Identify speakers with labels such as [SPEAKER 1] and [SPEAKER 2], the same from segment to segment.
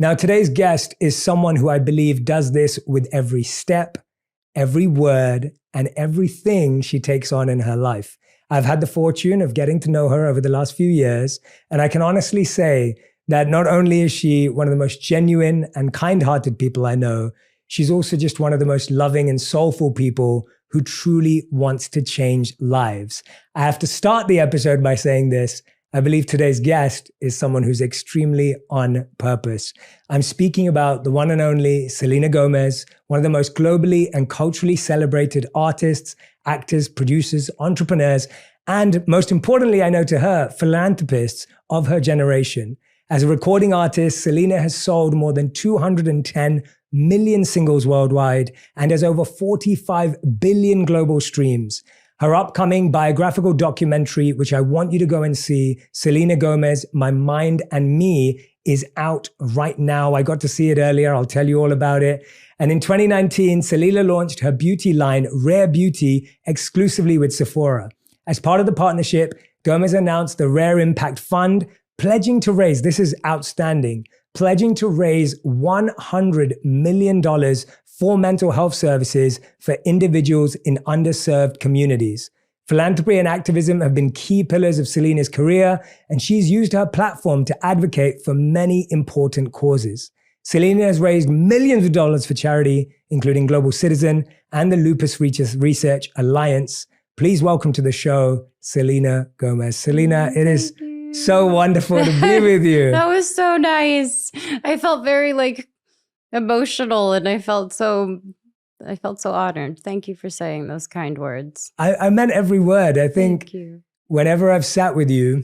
[SPEAKER 1] Now, today's guest is someone who I believe does this with every step, every word, and everything she takes on in her life. I've had the fortune of getting to know her over the last few years, and I can honestly say that not only is she one of the most genuine and kind-hearted people I know, she's also just one of the most loving and soulful people who truly wants to change lives. I have to start the episode by saying this. I believe today's guest is someone who's extremely on purpose. I'm speaking about the one and only Selena Gomez, one of the most globally and culturally celebrated artists, actors, producers, entrepreneurs, and most importantly, I know to her, philanthropists of her generation. As a recording artist, Selena has sold more than 210 million singles worldwide and has over 45 billion global streams. Her upcoming biographical documentary, which I want you to go and see, Selena Gomez, My Mind and Me, is out right now. I got to see it earlier. I'll tell you all about it. And in 2019, Selena launched her beauty line, Rare Beauty, exclusively with Sephora. As part of the partnership, Gomez announced the Rare Impact Fund, pledging to raise, this is outstanding, pledging to raise $100 million for mental health services for individuals in underserved communities. Philanthropy and activism have been key pillars of Selena's career, and she's used her platform to advocate for many important causes. Selena has raised millions of dollars for charity, including Global Citizen and the Lupus Research Alliance. Please welcome to the show, Selena Gomez. Selena, it is so wonderful to be with you.
[SPEAKER 2] That was so nice. I felt very emotional, and I felt so honored. Thank you for saying those kind words.
[SPEAKER 1] I meant every word. I think
[SPEAKER 2] Thank you.
[SPEAKER 1] Whenever I've sat with you,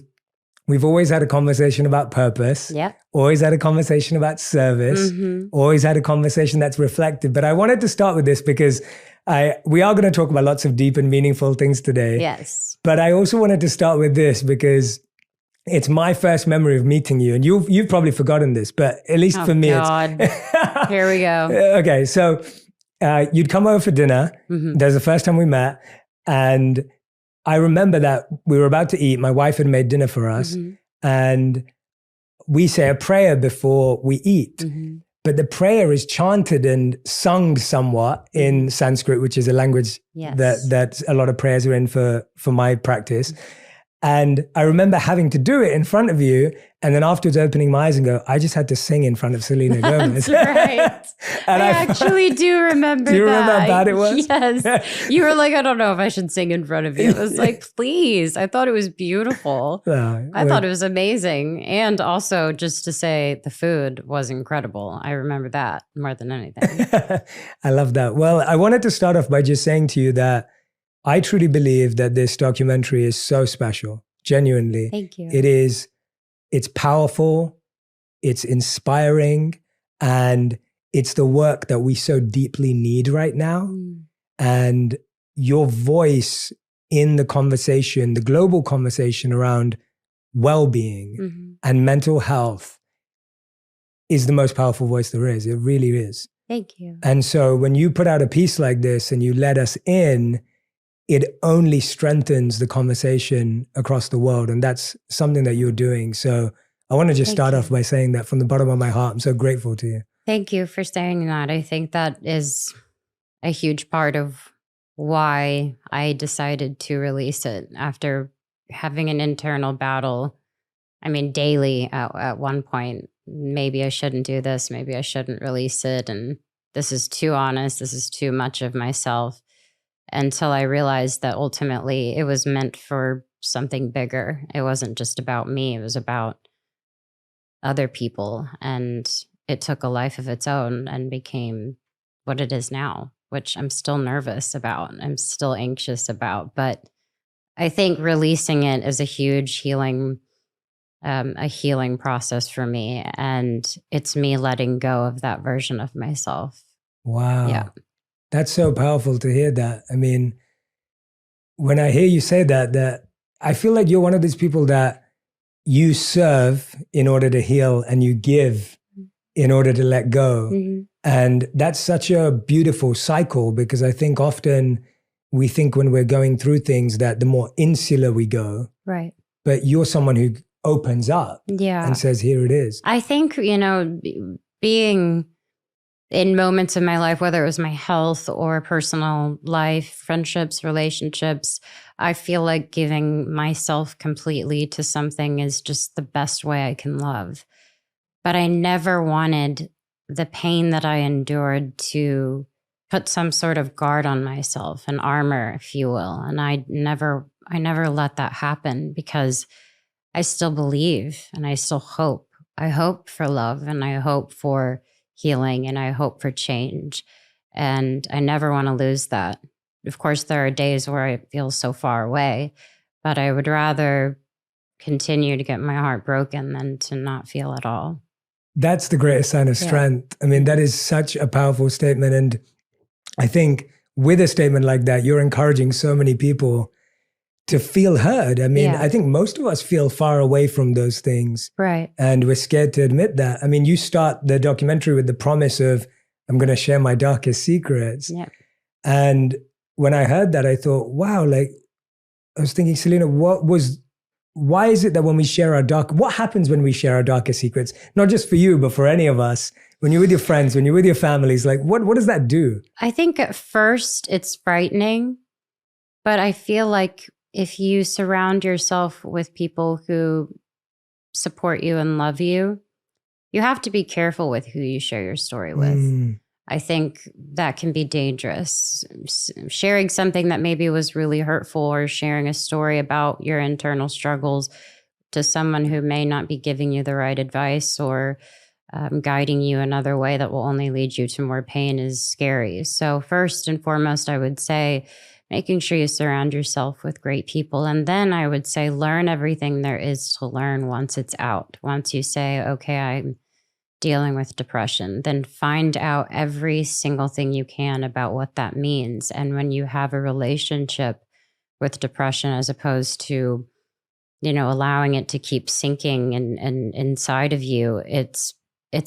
[SPEAKER 1] we've always had a conversation about purpose.
[SPEAKER 2] Yep.
[SPEAKER 1] Always had a conversation about service. Always had a conversation that's reflective. But I wanted to start with this because we are going to talk about lots of deep and meaningful things today.
[SPEAKER 2] Yes.
[SPEAKER 1] But I also wanted to start with this because it's my first memory of meeting you. And you've probably forgotten this, but at least for me,
[SPEAKER 2] God. Here we go.
[SPEAKER 1] Okay, so you'd come over for dinner. There's the first time we met. And I remember that we were about to eat. My wife had made dinner for us. And we say a prayer before we eat. But the prayer is chanted and sung somewhat in Sanskrit, which is a language that a lot of prayers are in for my practice. And I remember having to do it in front of you, and then afterwards opening my eyes and go, I just had to sing in front of Selena Gomez.
[SPEAKER 2] That's right.
[SPEAKER 1] And
[SPEAKER 2] I actually do remember that.
[SPEAKER 1] Do you remember how bad it was?
[SPEAKER 2] Yes. You were like, I don't know if I should sing in front of you. I was like, please. I thought it was beautiful. I thought it was amazing. And also, just to say, the food was incredible. I remember that more than anything.
[SPEAKER 1] I love that. Well, I wanted to start off by just saying to you that I truly believe that this documentary is so special, genuinely.
[SPEAKER 2] Thank you.
[SPEAKER 1] It's powerful, it's inspiring, and it's the work that we so deeply need right now. And your voice in the conversation, the global conversation around well-being and mental health is the most powerful voice there is. It really is.
[SPEAKER 2] Thank you.
[SPEAKER 1] And so when you put out a piece like this and you let us in, it only strengthens the conversation across the world. And that's something that you're doing. So I want to just start off by saying that from the bottom of my heart, I'm so grateful to you.
[SPEAKER 2] Thank you for saying that. I think that is a huge part of why I decided to release it after having an internal battle. I mean, daily at one point, maybe I shouldn't do this. Maybe I shouldn't release it. And this is too honest. This is too much of myself. Until I realized that ultimately it was meant for something bigger. It wasn't just about me. It was about other people. And it took a life of its own and became what it is now, which I'm still nervous about. I'm still anxious about. But I think releasing it is a huge healing process for me. And it's me letting go of that version of myself.
[SPEAKER 1] Wow.
[SPEAKER 2] Yeah.
[SPEAKER 1] That's so powerful to hear that. I mean, when I hear you say that I feel like you're one of these people that you serve in order to heal and you give in order to let go. And that's such a beautiful cycle, because I think often we think when we're going through things that the more insular we go.
[SPEAKER 2] Right.
[SPEAKER 1] But you're someone who opens up and says, here it is.
[SPEAKER 2] I think, being in moments in my life, whether it was my health or personal life, friendships, relationships, I feel like giving myself completely to something is just the best way I can love. But I never wanted the pain that I endured to put some sort of guard on myself, an armor, if you will. And I never let that happen, because I still believe and I still hope. I hope for love, and I hope for healing, and I hope for change. And I never want to lose that. Of course, there are days where I feel so far away, but I would rather continue to get my heart broken than to not feel at all.
[SPEAKER 1] That's the greatest sign of strength. I mean, that is such a powerful statement. And I think with a statement like that, you're encouraging so many people to feel heard. I mean, I think most of us feel far away from those things.
[SPEAKER 2] Right.
[SPEAKER 1] And we're scared to admit that. I mean, you start the documentary with the promise of, I'm going to share my darkest secrets.
[SPEAKER 2] Yep.
[SPEAKER 1] And when I heard that, I thought, wow, like, I was thinking, Selena, why is it that when we share what happens when we share our darkest secrets? Not just for you, but for any of us. When you're with your friends, when you're with your families, like, what does that do?
[SPEAKER 2] I think at first it's frightening, but I feel like if you surround yourself with people who support you and love you, you have to be careful with who you share your story with. I think that can be dangerous. Sharing something that maybe was really hurtful, or sharing a story about your internal struggles to someone who may not be giving you the right advice, or guiding you another way that will only lead you to more pain, is scary. So first and foremost, I would say making sure you surround yourself with great people. And then I would say learn everything there is to learn once it's out. Once you say, okay, I'm dealing with depression, then find out every single thing you can about what that means. And when you have a relationship with depression, as opposed to, allowing it to keep sinking and inside of you, it's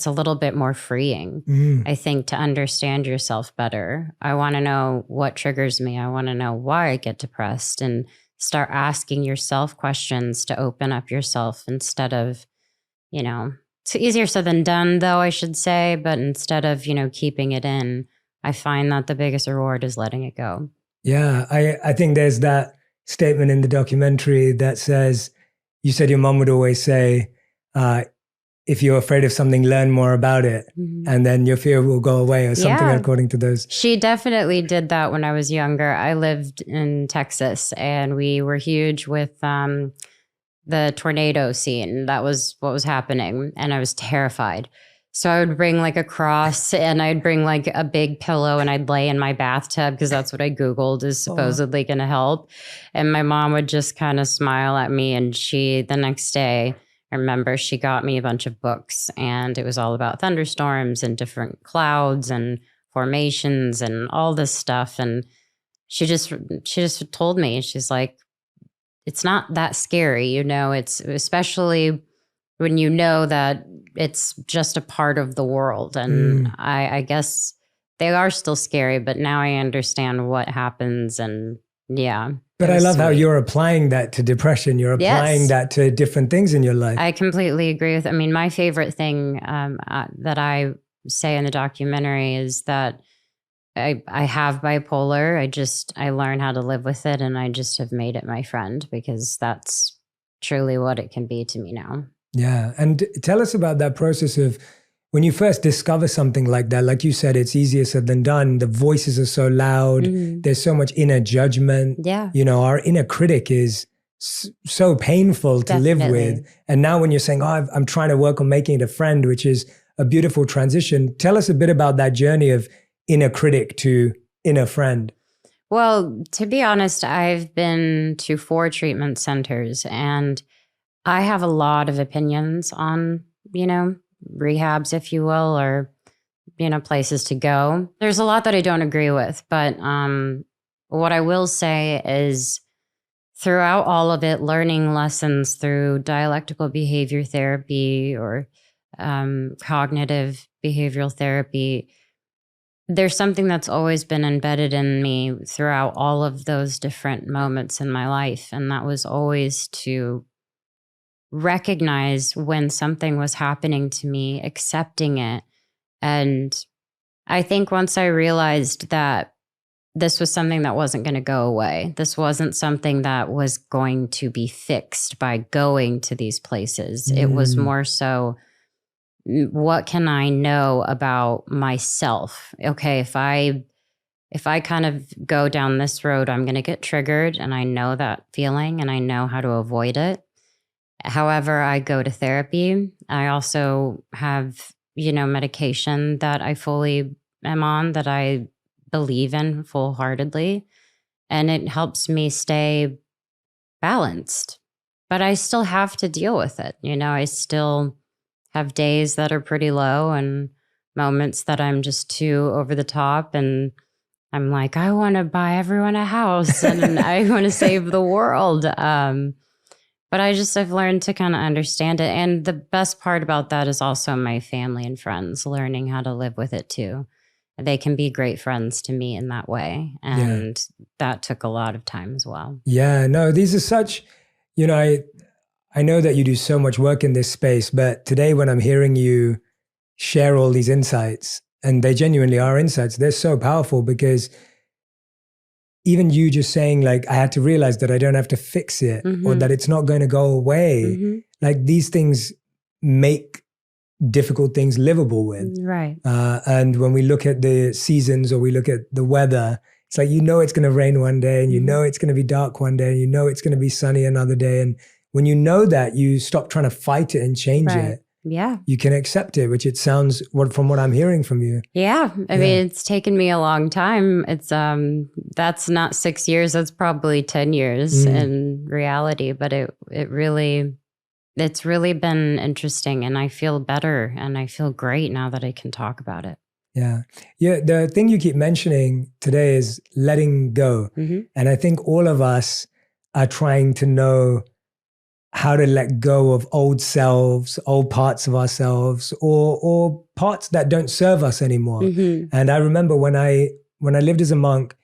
[SPEAKER 2] a little bit more freeing, I think, to understand yourself better. I want to know what triggers me. I want to know why I get depressed, and start asking yourself questions to open up yourself instead of, it's easier said than done, though, I should say. But instead of, keeping it in, I find that the biggest reward is letting it go.
[SPEAKER 1] Yeah, I think there's that statement in the documentary that says, you said your mom would always say, if you're afraid of something, learn more about it, and then your fear will go away, or something according to those.
[SPEAKER 2] She definitely did that when I was younger. I lived in Texas, and we were huge with the tornado scene. That was what was happening, and I was terrified. So I would bring like a cross, and I'd bring like a big pillow, and I'd lay in my bathtub, because that's what I Googled is supposedly going to help. And my mom would just kind of smile at me, and the next day, I remember she got me a bunch of books, and it was all about thunderstorms and different clouds and formations and all this stuff. And she just told me, she's like, it's not that scary, it's especially when you know that it's just a part of the world. And I guess they are still scary, but now I understand what happens. And
[SPEAKER 1] but I love how you're applying that to depression. You're applying that to different things in your life. I
[SPEAKER 2] completely agree with, my favorite thing that I say in the documentary is that I have bipolar. I learn how to live with it, and I just have made it my friend, because that's truly what it can be to me now.
[SPEAKER 1] Yeah. And tell us about that process of when you first discover something like that. Like you said, it's easier said than done. The voices are so loud. There's so much inner judgment.
[SPEAKER 2] Yeah.
[SPEAKER 1] Our inner critic is so painful to live with. And now when you're saying, I'm trying to work on making it a friend, which is a beautiful transition. Tell us a bit about that journey of inner critic to inner friend.
[SPEAKER 2] Well, to be honest, I've been to 4 treatment centers, and I have a lot of opinions on, rehabs, if you will, or, places to go. There's a lot that I don't agree with, but what I will say is throughout all of it, learning lessons through dialectical behavior therapy or cognitive behavioral therapy, there's something that's always been embedded in me throughout all of those different moments in my life. And that was always to recognize when something was happening to me, accepting it, And I think once I realized that this was something that wasn't going to go away, this wasn't something that was going to be fixed by going to these places. It was more so, what can I know about myself? Okay, if I kind of go down this road, I'm going to get triggered, and I know that feeling and I know how to avoid it. However, I go to therapy. I also have, medication that I fully am on, that I believe in full-heartedly, and it helps me stay balanced. But I still have to deal with it. I still have days that are pretty low and moments that I'm just too over the top, and I'm like, I want to buy everyone a house and I want to save the world. But I've learned to kind of understand it. And the best part about that is also my family and friends learning how to live with it too. They can be great friends to me in that way. And that took a lot of time as well.
[SPEAKER 1] Yeah, no, these are such, I know that you do so much work in this space, but today when I'm hearing you share all these insights, and they genuinely are insights, they're so powerful, because even you just saying, like, I had to realize that I don't have to fix it, or that it's not going to go away. Like, these things make difficult things livable with.
[SPEAKER 2] Right.
[SPEAKER 1] And when we look at the seasons, or we look at the weather, it's like, it's going to rain one day, and it's going to be dark one day, and it's going to be sunny another day. And when you know that, you stop trying to fight it and change it.
[SPEAKER 2] Yeah.
[SPEAKER 1] You can accept it, which it sounds, from what I'm hearing from you.
[SPEAKER 2] Yeah. I mean, it's taken me a long time. It's, that's not 6 years. That's probably 10 years in reality, but it's really been interesting, and I feel better and I feel great now that I can talk about it.
[SPEAKER 1] Yeah. Yeah. The thing you keep mentioning today is letting go. And I think all of us are trying to know how to let go of old selves, old parts of ourselves, or parts that don't serve us anymore. And I remember when I lived as a monk,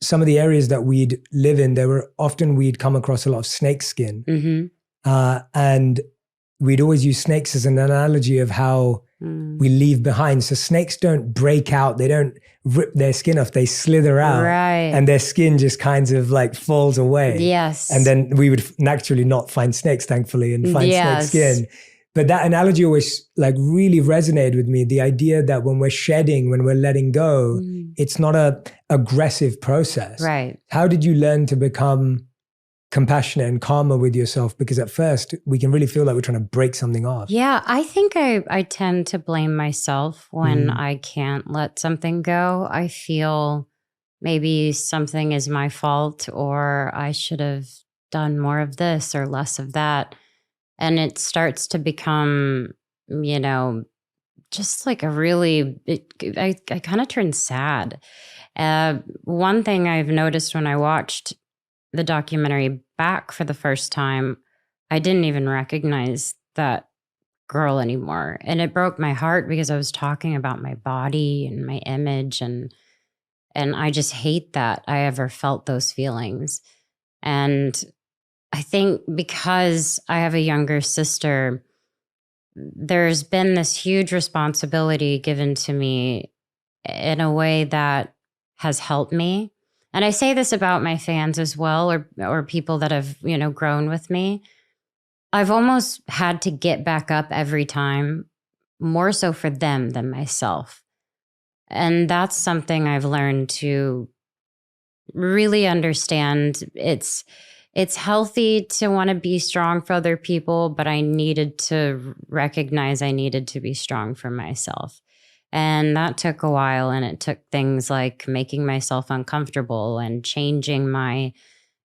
[SPEAKER 1] some of the areas that we'd live in, we'd come across a lot of snake skin. And we'd always use snakes as an analogy of how we leave behind. So snakes don't break out. They don't rip their skin off. They slither out.
[SPEAKER 2] Right.
[SPEAKER 1] And their skin just kind of like falls away.
[SPEAKER 2] Yes.
[SPEAKER 1] And then we would naturally not find snakes, thankfully, and find snake skin. But that analogy always like really resonated with me. The idea that when we're shedding, when we're letting go, it's not a aggressive process.
[SPEAKER 2] Right.
[SPEAKER 1] How did you learn to become compassionate and calmer with yourself? Because at first we can really feel like we're trying to break something off.
[SPEAKER 2] Yeah, I think I tend to blame myself when I can't let something go. I feel maybe something is my fault, or I should have done more of this or less of that. And it starts to become, just like I kind of turn sad. One thing I've noticed when I watched the documentary back for the first time, I didn't even recognize that girl anymore. And it broke my heart, because I was talking about my body and my image, and I just hate that I ever felt those feelings. And I think because I have a younger sister, there's been this huge responsibility given to me in a way that has helped me. And I say this about my fans as well, or people that have, grown with me. I've almost had to get back up every time, more so for them than myself. And that's something I've learned to really understand. It's healthy to want to be strong for other people, but I needed to recognize I needed to be strong for myself. And that took a while, and it took things like making myself uncomfortable and changing my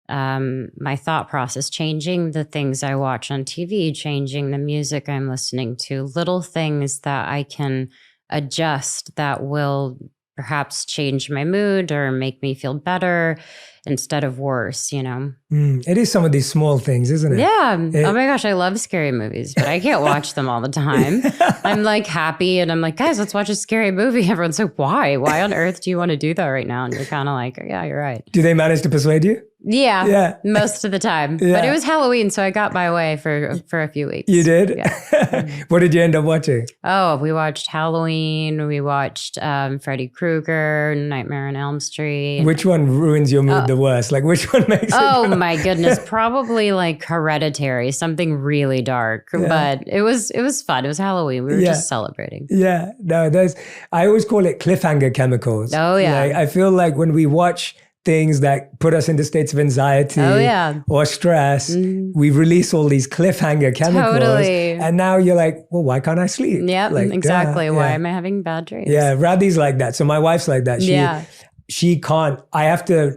[SPEAKER 2] thought process, changing the things I watch on TV, changing the music I'm listening to, little things that I can adjust that will perhaps change my mood or make me feel better instead of worse,
[SPEAKER 1] It is some of these small things, isn't it?
[SPEAKER 2] Yeah. Oh my gosh, I love scary movies, but I can't watch them all the time. I'm like happy and I'm like, guys, let's watch a scary movie. Everyone's like, why? Why on earth do you want to do that right now? And you're kind of like, oh, yeah, you're right.
[SPEAKER 1] Do they manage to persuade you? Yeah.
[SPEAKER 2] most of the time.
[SPEAKER 1] Yeah.
[SPEAKER 2] But it was Halloween, so I got my way for a few weeks.
[SPEAKER 1] You did?
[SPEAKER 2] Yeah.
[SPEAKER 1] What did you end up watching?
[SPEAKER 2] Oh, we watched Halloween. We watched Freddy Krueger, Nightmare on Elm Street.
[SPEAKER 1] Which one ruins your mood the worst? Like, which one makes it?
[SPEAKER 2] Oh my goodness, probably like Hereditary, something really dark.
[SPEAKER 1] Yeah.
[SPEAKER 2] But it was fun. It was Halloween. We were just celebrating.
[SPEAKER 1] Yeah, no, I always call it cliffhanger chemicals.
[SPEAKER 2] Oh yeah.
[SPEAKER 1] Like, I feel like when we watch things that put us into states of anxiety or stress, we release all these cliffhanger chemicals.
[SPEAKER 2] Totally.
[SPEAKER 1] And now you're like, well, why can't I sleep?
[SPEAKER 2] Yep,
[SPEAKER 1] like,
[SPEAKER 2] exactly. Why am I having bad dreams?
[SPEAKER 1] Yeah, Radhi's like that. So my wife's like that. She can't,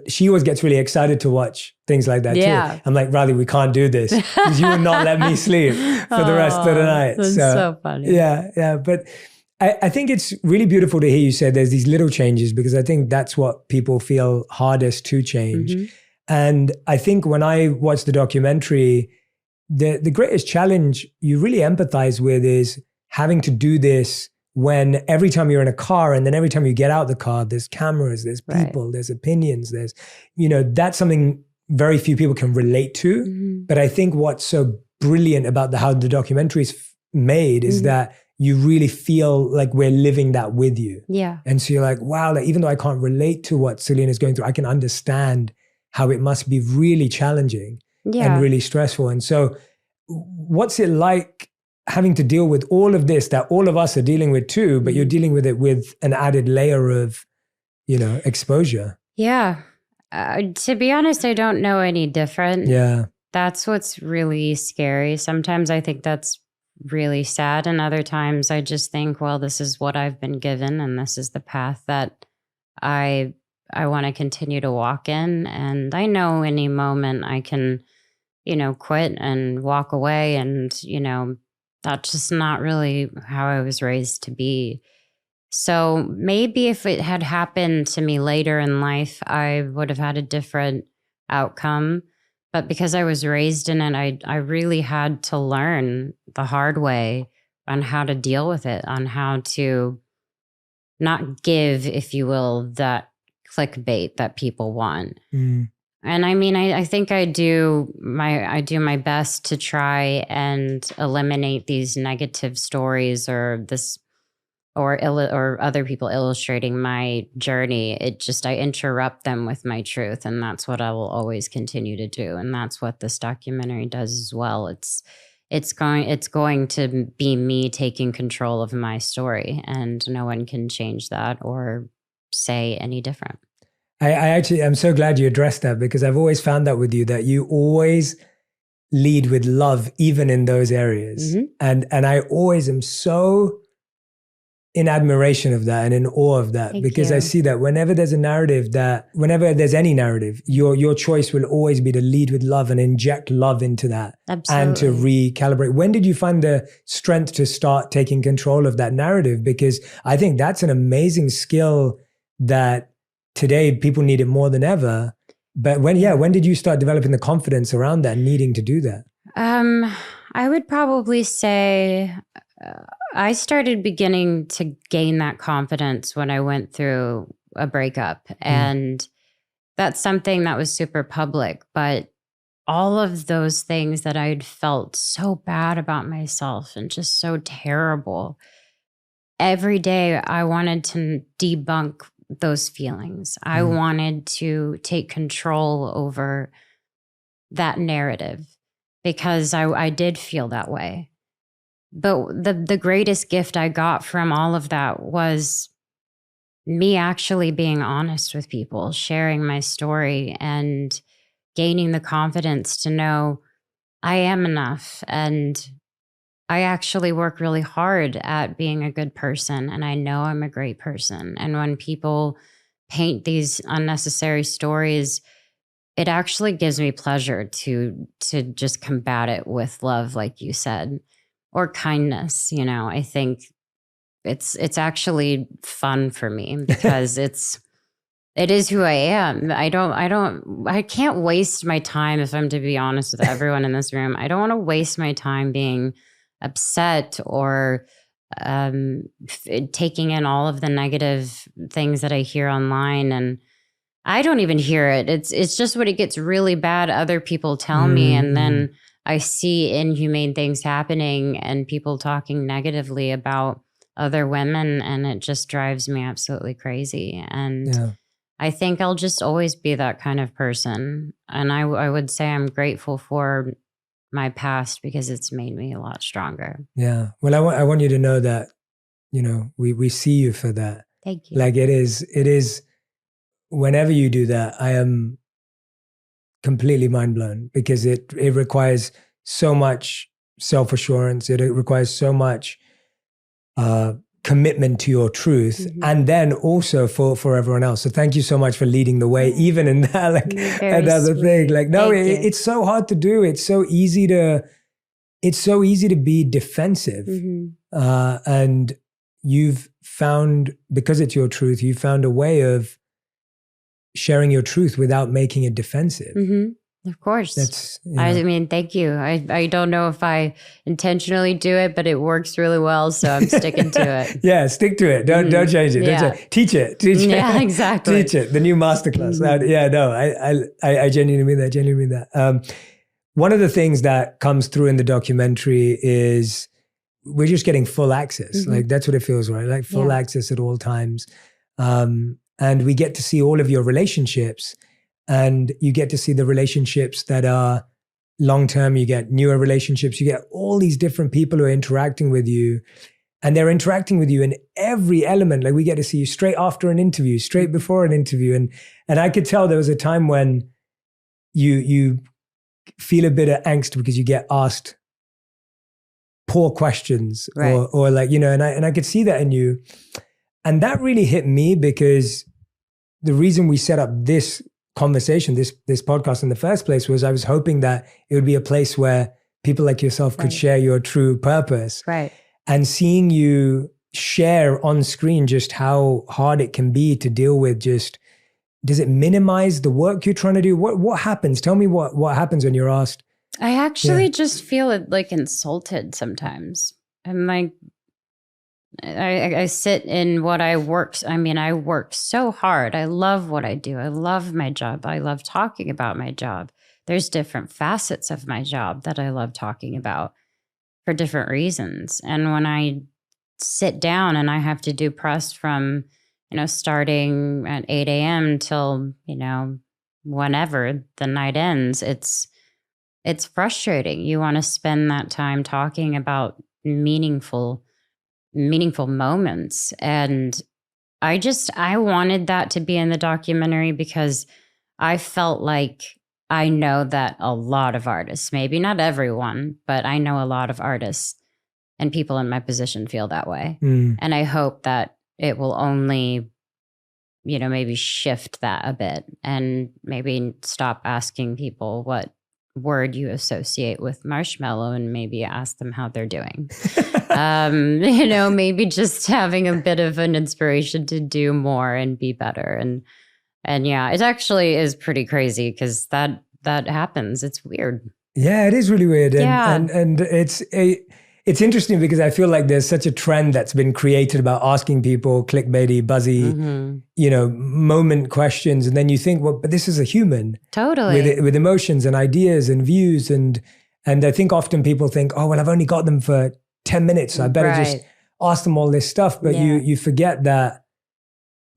[SPEAKER 1] she always gets really excited to watch things like that too. I'm like, Radhi, we can't do this because you will not let me sleep for the rest of the night.
[SPEAKER 2] That's so funny.
[SPEAKER 1] Yeah. But I think it's really beautiful to hear you say there's these little changes, because I think that's what people feel hardest to change. And I think when I watched the documentary, the greatest challenge you really empathize with is having to do this when every time you're in a car, and then every time you get out the car, there's cameras, there's people, there's opinions, there's, that's something very few people can relate to. But I think what's so brilliant about how the documentary is made is that you really feel like we're living that with you.
[SPEAKER 2] Yeah.
[SPEAKER 1] And so you're like, wow, like, even though I can't relate to what Selena's going through, I can understand how it must be really challenging and really stressful. And so what's it like having to deal with all of this that all of us are dealing with too, but you're dealing with it with an added layer of, exposure?
[SPEAKER 2] Yeah. To be honest, I don't know any different.
[SPEAKER 1] Yeah.
[SPEAKER 2] That's what's really scary. Sometimes I think that's really sad. And other times I just think, well, this is what I've been given, and this is the path that I want to continue to walk in. And I know any moment I can, quit and walk away. And, that's just not really how I was raised to be. So maybe if it had happened to me later in life, I would have had a different outcome. But because I was raised in it, I really had to learn the hard way on how to deal with it, on how to not give, if you will, that clickbait that people want. And I mean, I think I do my best to try and eliminate these negative stories or other people illustrating my journey. I interrupt them with my truth, and that's what I will always continue to do. And that's what this documentary does as well. It's going to be me taking control of my story, and no one can change that or say any different.
[SPEAKER 1] I'm so glad you addressed that, because I've always found that with you, that you always lead with love, even in those areas. And I always am so in admiration of that and in awe of that.
[SPEAKER 2] Thank
[SPEAKER 1] because
[SPEAKER 2] you.
[SPEAKER 1] I see that whenever there's any narrative, your choice will always be to lead with love and inject love into that.
[SPEAKER 2] Absolutely.
[SPEAKER 1] And to recalibrate. When did you find the strength to start taking control of that narrative? Because I think that's an amazing skill that today people need it more than ever. But when did you start developing the confidence around that, needing to do that?
[SPEAKER 2] I would probably say I started beginning to gain that confidence when I went through a breakup. And that's something that was super public. But all of those things that I'd felt so bad about myself and just so terrible, every day I wanted to debunk those feelings. I wanted to take control over that narrative, because I did feel that way. But the greatest gift I got from all of that was me actually being honest with people, sharing my story, and gaining the confidence to know I am enough. And I actually work really hard at being a good person, and I know I'm a great person. And when people paint these unnecessary stories, it actually gives me pleasure to just combat it with love, like you said, or kindness. I think it's actually fun for me, because it is who I am. I can't waste my time, if I'm to be honest with everyone in this room. I don't want to waste my time being upset or taking in all of the negative things that I hear online. And I don't even hear it. It's just when it gets really bad, other people tell me, and then I see inhumane things happening and people talking negatively about other women, and it just drives me absolutely crazy. And
[SPEAKER 1] Yeah.
[SPEAKER 2] I think I'll just always be that kind of person. And I would say I'm grateful for my past because it's made me a lot stronger.
[SPEAKER 1] Yeah. Well, I want you to know that, you know, we see you for that.
[SPEAKER 2] Thank you.
[SPEAKER 1] Like it is, whenever you do that, I am completely mind blown because it requires so much self-assurance. It requires so much commitment to your truth, and then also for everyone else. So thank you so much for leading the way, even in that, like another thing. Like, no, it's so hard to do. It's so easy to be defensive. And you've found, because it's your truth, you found a way of sharing your truth without making it defensive.
[SPEAKER 2] Of course.
[SPEAKER 1] That's, you know.
[SPEAKER 2] I mean, thank you. I don't know if I intentionally do it, but it works really well. So I'm sticking to it.
[SPEAKER 1] Yeah, stick to it. Don't change it.
[SPEAKER 2] Yeah.
[SPEAKER 1] Don't change it. Teach it.
[SPEAKER 2] Yeah, exactly.
[SPEAKER 1] Teach it. The new masterclass. Yeah, no, I genuinely mean that. Genuinely mean that. One of the things that comes through in the documentary is we're just getting full access. Like that's what it feels, right? Like full access at all times. And we get to see all of your relationships, and you get to see the relationships that are long-term. You get newer relationships. You get all these different people who are interacting with you, and they're interacting with you in every element. Like we get to see you straight after an interview, straight before an interview. And I could tell there was a time when you feel a bit of angst because you get asked poor questions,
[SPEAKER 2] right,
[SPEAKER 1] or like, you know, and I could see that in you. And that really hit me because the reason we set up this conversation, this podcast in the first place, was I was hoping that it would be a place where people like yourself could share your true purpose.
[SPEAKER 2] Right.
[SPEAKER 1] And seeing you share on screen just how hard it can be to deal with, just, does it minimize the work you're trying to do? What happens? Tell me what happens when you're asked.
[SPEAKER 2] I actually just feel like insulted sometimes. I'm like, I sit in what I work. I mean, I work so hard. I love what I do. I love my job. I love talking about my job. There's different facets of my job that I love talking about for different reasons. And when I sit down and I have to do press from, starting at 8 a.m. till, whenever the night ends, it's frustrating. You want to spend that time talking about meaningful moments. And I wanted that to be in the documentary because I felt like I know that a lot of artists, maybe not everyone, but I know a lot of artists and people in my position feel that way. And I hope that it will only, maybe shift that a bit and maybe stop asking people what word you associate with marshmallow and maybe ask them how they're doing. Maybe just having a bit of an inspiration to do more and be better. And yeah, it actually is pretty crazy because that happens. It's weird.
[SPEAKER 1] Yeah, it is really weird. And,
[SPEAKER 2] yeah.
[SPEAKER 1] and it's interesting because I feel like there's such a trend that's been created about asking people clickbaity, buzzy, moment questions. And then you think, well, but this is a human.
[SPEAKER 2] Totally.
[SPEAKER 1] With emotions and ideas and views. And I think often people think, oh, well, I've only got them for 10 minutes. So I better just ask them all this stuff. But you forget that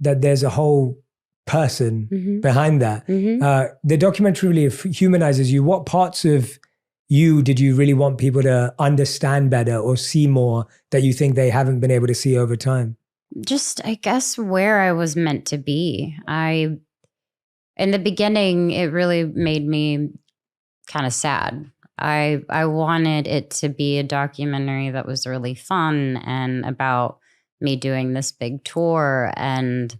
[SPEAKER 1] there's a whole person behind that. The documentary really humanizes you. What parts of you did you really want people to understand better or see more that you think they haven't been able to see over time?
[SPEAKER 2] Just, I guess, where I was meant to be. In the beginning, it really made me kind of sad. I wanted it to be a documentary that was really fun and about me doing this big tour. And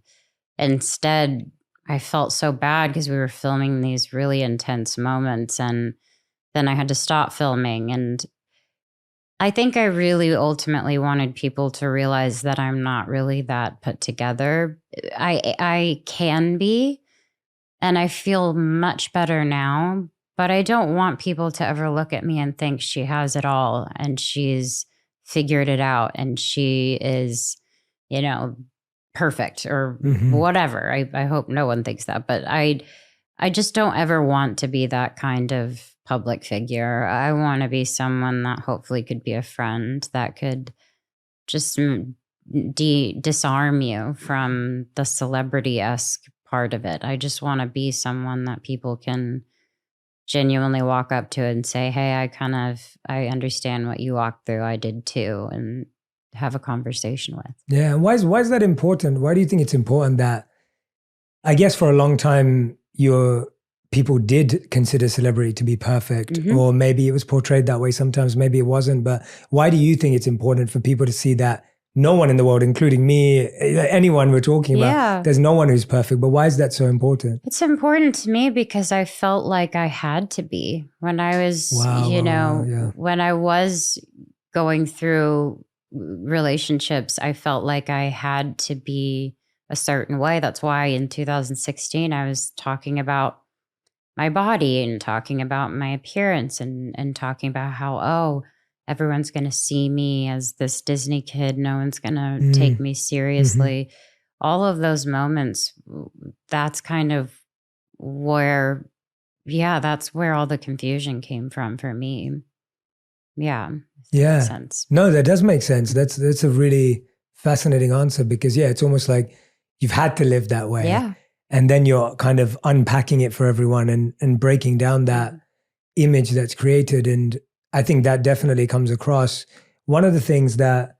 [SPEAKER 2] instead, I felt so bad because we were filming these really intense moments. And then I had to stop filming. And I think I really ultimately wanted people to realize that I'm not really that put together. I can be, and I feel much better now, but I don't want people to ever look at me and think she has it all and she's figured it out and she is, perfect or
[SPEAKER 1] Mhm.
[SPEAKER 2] whatever. I hope no one thinks that, but I just don't ever want to be that kind of public figure. I want to be someone that hopefully could be a friend that could just disarm you from the celebrity-esque part of it. I just want to be someone that people can genuinely walk up to and say, hey, I understand what you walked through. I did too. And have a conversation with.
[SPEAKER 1] Yeah. And why is that important? Why do you think it's important that, I guess for a long time, people did consider celebrity to be perfect, or maybe it was portrayed that way. Sometimes maybe it wasn't. But why do you think it's important for people to see that no one in the world, including me, anyone we're talking about, there's no one who's perfect? But why is that so important?
[SPEAKER 2] It's important to me because I felt like I had to be when I was, when I was going through relationships, I felt like I had to be a certain way. That's why in 2016, I was talking about my body and talking about my appearance and talking about how, everyone's going to see me as this Disney kid. No one's going to take me seriously. All of those moments, that's kind of where, that's where all the confusion came from for me. Yeah.
[SPEAKER 1] Yeah.
[SPEAKER 2] Sense.
[SPEAKER 1] No, that does make sense. That's a really fascinating answer because it's almost like you've had to live that way.
[SPEAKER 2] Yeah.
[SPEAKER 1] And then you're kind of unpacking it for everyone and breaking down that image that's created. And I think that definitely comes across. One of the things that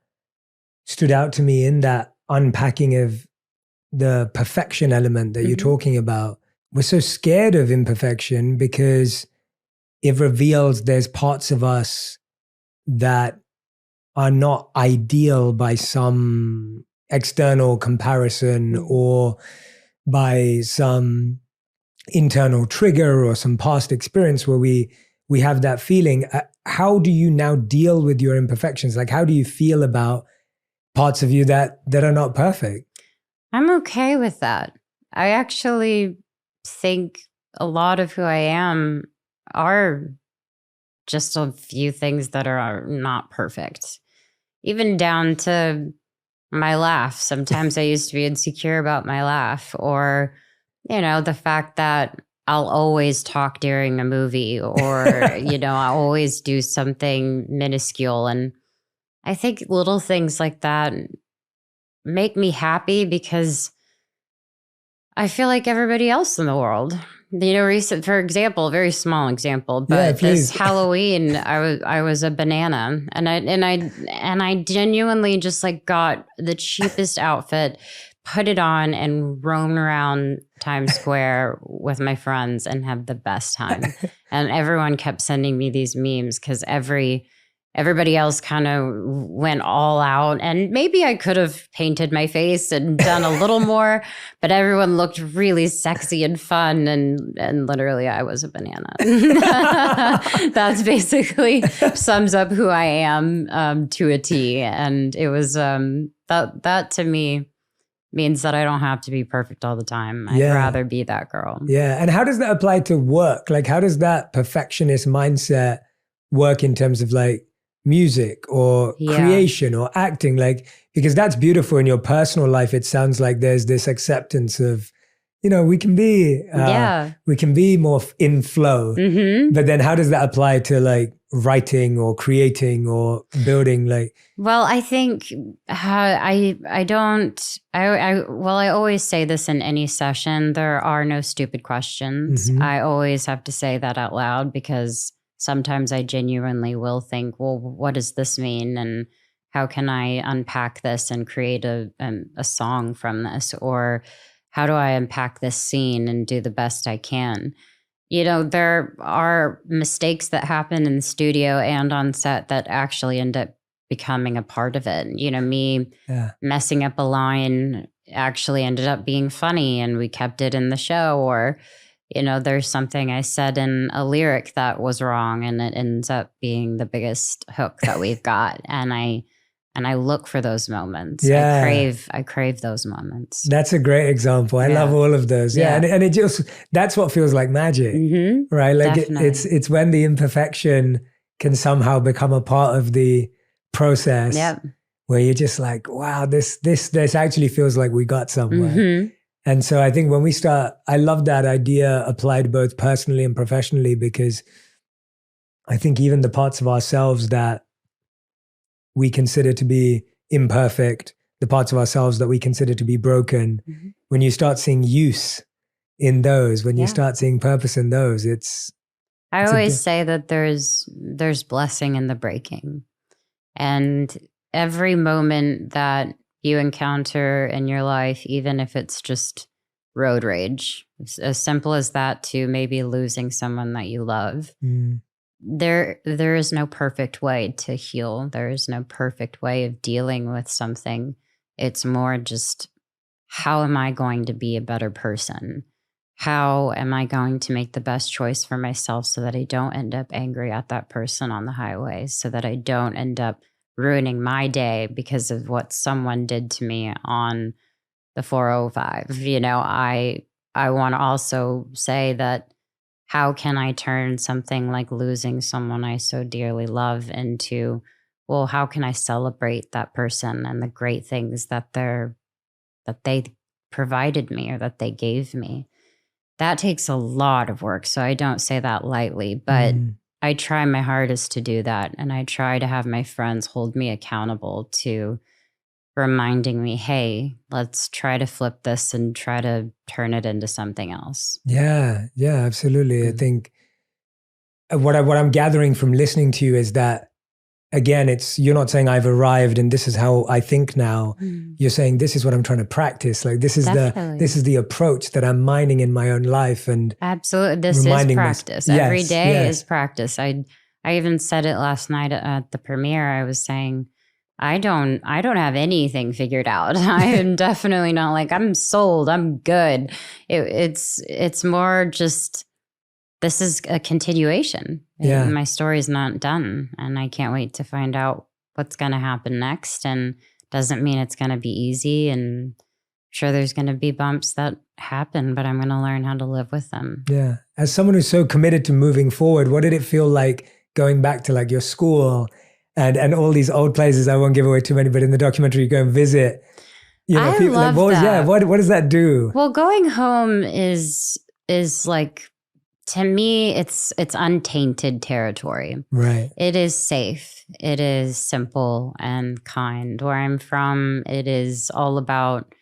[SPEAKER 1] stood out to me in that unpacking of the perfection element that you're talking about, we're so scared of imperfection because it reveals there's parts of us that are not ideal by some external comparison or by some internal trigger or some past experience where we have that feeling. How do you now deal with your imperfections? Like, how do you feel about parts of you that are not perfect?
[SPEAKER 2] I'm okay with that. I actually think a lot of who I am are just a few things that are not perfect. Even down to my laugh. Sometimes I used to be insecure about my laugh, or, the fact that I'll always talk during a movie, or, I always do something minuscule. And I think little things like that make me happy because I feel like everybody else in the world. Recent, for example, a very small example, but this Halloween, I was a banana, and I genuinely just like got the cheapest outfit, put it on, and roam around Times Square with my friends and have the best time. And everyone kept sending me these memes because everybody else kind of went all out, and maybe I could have painted my face and done a little more, but everyone looked really sexy and fun. And literally I was a banana. That's basically sums up who I am to a T. And it was, that to me means that I don't have to be perfect all the time. I'd rather be that girl.
[SPEAKER 1] Yeah. And how does that apply to work? Like, how does that perfectionist mindset work in terms of like music or creation or acting? Like, because that's beautiful in your personal life. It sounds like there's this acceptance of, we can be more in flow. But then how does that apply to like writing or creating or building? Like,
[SPEAKER 2] well, I think I always say this in any session: there are no stupid questions. I always have to say that out loud because sometimes I genuinely will think, well, what does this mean? And how can I unpack this and create a song from this? Or how do I unpack this scene and do the best I can? There are mistakes that happen in the studio and on set that actually end up becoming a part of it. Me messing up a line actually ended up being funny and we kept it in the show. Or there's something I said in a lyric that was wrong and it ends up being the biggest hook that we've got. And I look for those moments. I crave those moments.
[SPEAKER 1] That's a great example. I love all of those. And it just, that's what feels like magic, right? Like it's when the imperfection can somehow become a part of the process where you're just like, wow, this actually feels like we got somewhere.
[SPEAKER 2] Mm-hmm.
[SPEAKER 1] And so I think when we start, I love that idea applied both personally and professionally, because I think even the parts of ourselves that we consider to be imperfect, the parts of ourselves that we consider to be broken,
[SPEAKER 2] Mm-hmm.
[SPEAKER 1] when you start seeing use in those, when you
[SPEAKER 2] Yeah.
[SPEAKER 1] start seeing purpose in those,
[SPEAKER 2] I
[SPEAKER 1] It's a
[SPEAKER 2] always
[SPEAKER 1] di-
[SPEAKER 2] say that there's blessing in the breaking. And every moment that you encounter in your life, even if it's just road rage, as simple as that, to maybe losing someone that you love, there is no perfect way to heal. There is no perfect way of dealing with something. It's more just, how am I going to be a better person? How am I going to make the best choice for myself so that I don't end up angry at that person on the highway, so that I don't end up ruining my day because of what someone did to me on the 405. I want to also say that, how can I turn something like losing someone I so dearly love into, well, how can I celebrate that person and the great things that they provided me or that they gave me? That takes a lot of work. So I don't say that lightly, but I try my hardest to do that. And I try to have my friends hold me accountable to reminding me, hey, let's try to flip this and try to turn it into something else.
[SPEAKER 1] Yeah, absolutely. I think what I'm gathering from listening to you is that, again, you're not saying I've arrived and this is how I think now. You're saying this is what I'm trying to practice. Like this is the approach that I'm mining in my own life. And
[SPEAKER 2] absolutely, this is practice. Every day is practice. I even said it last night at the premiere. I was saying, I don't have anything figured out. I am definitely not like, I'm sold, I'm good. It's more just, this is a continuation.
[SPEAKER 1] Yeah.
[SPEAKER 2] My story's not done, and I can't wait to find out what's going to happen next. And doesn't mean it's going to be easy, and sure there's going to be bumps that happen, but I'm going to learn how to live with them.
[SPEAKER 1] Yeah. As someone who's so committed to moving forward, what did it feel like going back to like your school and all these old places? I won't give away too many, but in the documentary you go and visit,
[SPEAKER 2] I
[SPEAKER 1] people
[SPEAKER 2] love
[SPEAKER 1] like,
[SPEAKER 2] that.
[SPEAKER 1] What does that do?
[SPEAKER 2] Well, going home is like, to me, it's untainted territory.
[SPEAKER 1] Right.
[SPEAKER 2] It is safe. It is simple and kind. Where I'm from, it is all about,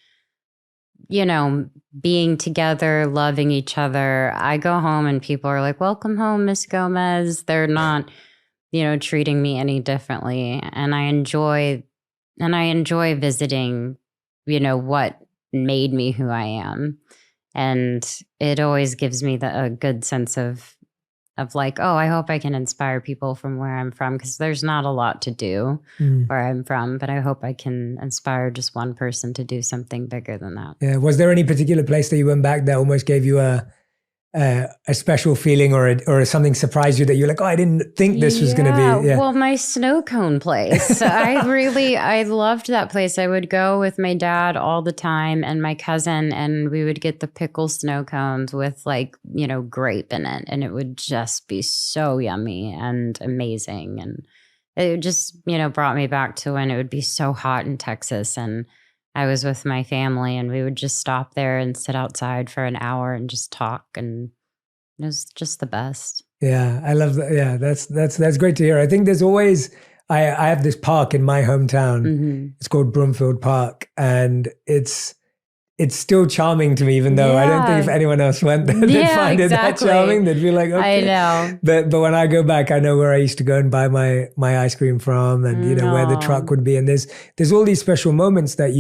[SPEAKER 2] being together, loving each other. I go home and people are like, welcome home, Miss Gomez. They're not, treating me any differently. And I enjoy visiting, what made me who I am. And it always gives me a good sense of like, oh, I hope I can inspire people from where I'm from, because there's not a lot to do where I'm from, but I hope I can inspire just one person to do something bigger than that.
[SPEAKER 1] Yeah. Was there any particular place that you went back that almost gave you a special feeling, or something surprised you that you're like, oh, I didn't think this was going to be? Yeah.
[SPEAKER 2] Well, my snow cone place. I loved that place. I would go with my dad all the time and my cousin, and we would get the pickle snow cones with grape in it. And it would just be so yummy and amazing. And it just, brought me back to when it would be so hot in Texas. And I was with my family, and we would just stop there and sit outside for an hour and just talk. And it was just the best.
[SPEAKER 1] Yeah, I love that. Yeah, that's great to hear. I think there's always, I have this park in my hometown. It's called Broomfield Park, and it's still charming to me, even though I don't think if anyone else went there, they'd find it that charming. They'd be like, okay.
[SPEAKER 2] I know.
[SPEAKER 1] But when I go back, I know where I used to go and buy my ice cream from, and where the truck would be. And there's all these special moments that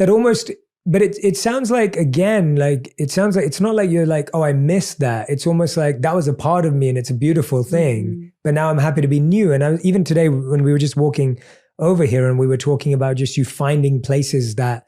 [SPEAKER 1] almost, but it sounds like, again, like it sounds like it's not like you're like, oh, I missed that. It's almost like that was a part of me, and it's a beautiful thing. But now I'm happy to be new. And even today when we were just walking over here and we were talking about just you finding places that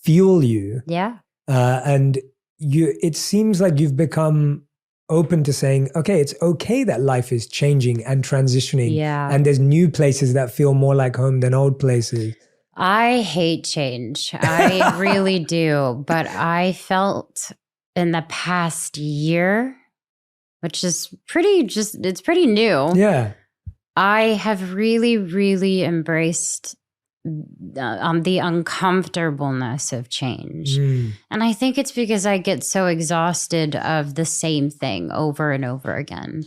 [SPEAKER 1] fuel you.
[SPEAKER 2] Yeah.
[SPEAKER 1] And it seems like you've become open to saying, okay, it's okay that life is changing and transitioning.
[SPEAKER 2] Yeah.
[SPEAKER 1] And there's new places that feel more like home than old places.
[SPEAKER 2] I hate change. I really do. But I felt in the past year, which is it's pretty new.
[SPEAKER 1] Yeah.
[SPEAKER 2] I have really, really embraced the uncomfortableness of change. And I think it's because I get so exhausted of the same thing over and over again.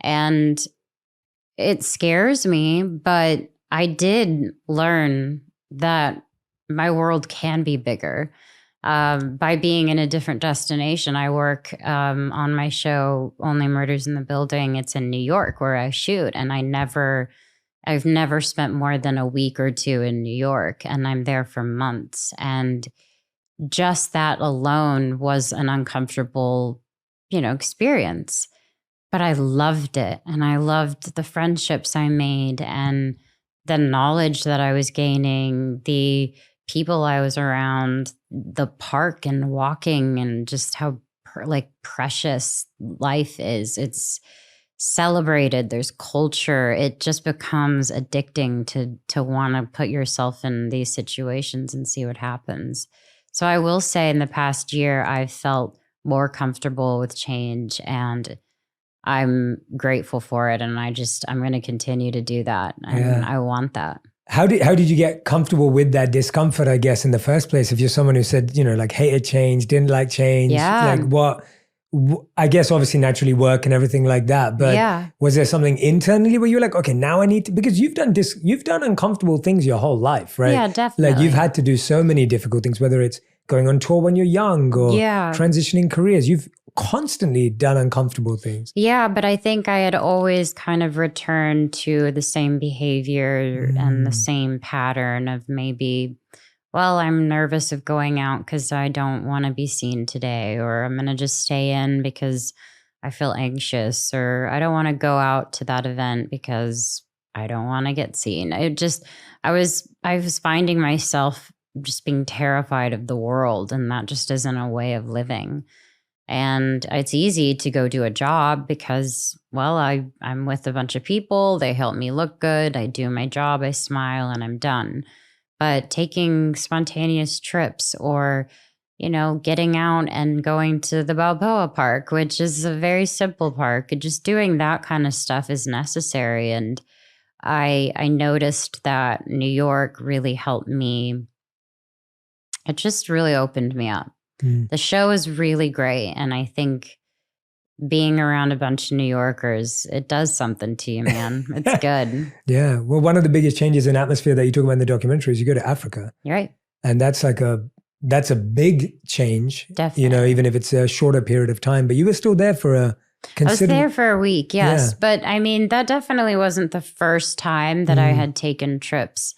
[SPEAKER 2] And it scares me, but I did learn that my world can be bigger by being in a different destination. I work on my show, Only Murders in the Building. It's in New York where I shoot, and I've never spent more than a week or two in New York, and I'm there for months. And just that alone was an uncomfortable, experience. But I loved it. And I loved the friendships I made and the knowledge that I was gaining, the people I was around, the park and walking, and just how precious life is. It's celebrated. There's culture. It just becomes addicting to want to put yourself in these situations and see what happens. So I will say in the past year, I've felt more comfortable with change, and I'm grateful for it. And I'm going to continue to do that. And I want that.
[SPEAKER 1] How did you get comfortable with that discomfort, I guess, in the first place? If you're someone who said, like hated change, didn't like change, like I guess obviously naturally work and everything like that. But was there something internally where you're like, okay, now I need to, because you've done uncomfortable things your whole life, right?
[SPEAKER 2] Yeah, definitely.
[SPEAKER 1] Like you've had to do so many difficult things, whether it's going on tour when you're young or transitioning careers. You've constantly done uncomfortable things.
[SPEAKER 2] Yeah, but I think I had always kind of returned to the same behavior and the same pattern of maybe, well, I'm nervous of going out because I don't want to be seen today, or I'm going to just stay in because I feel anxious, or I don't want to go out to that event because I don't want to get seen. I was finding myself just being terrified of the world, and that just isn't a way of living. And it's easy to go do a job because, well, I'm with a bunch of people. They help me look good. I do my job. I smile and I'm done. But taking spontaneous trips or, getting out and going to the Balboa Park, which is a very simple park, just doing that kind of stuff is necessary. And I noticed that New York really helped me. It just really opened me up. The show is really great. And I think being around a bunch of New Yorkers, it does something to you, man. It's good.
[SPEAKER 1] Yeah. Well, one of the biggest changes in atmosphere that you talk about in the documentary is you go to Africa.
[SPEAKER 2] You're right.
[SPEAKER 1] And that's a big change.
[SPEAKER 2] Definitely.
[SPEAKER 1] Even if it's a shorter period of time, but you were still there for a considerable...
[SPEAKER 2] I was there for a week, yes. Yeah. But I mean, that definitely wasn't the first time that I had taken trips.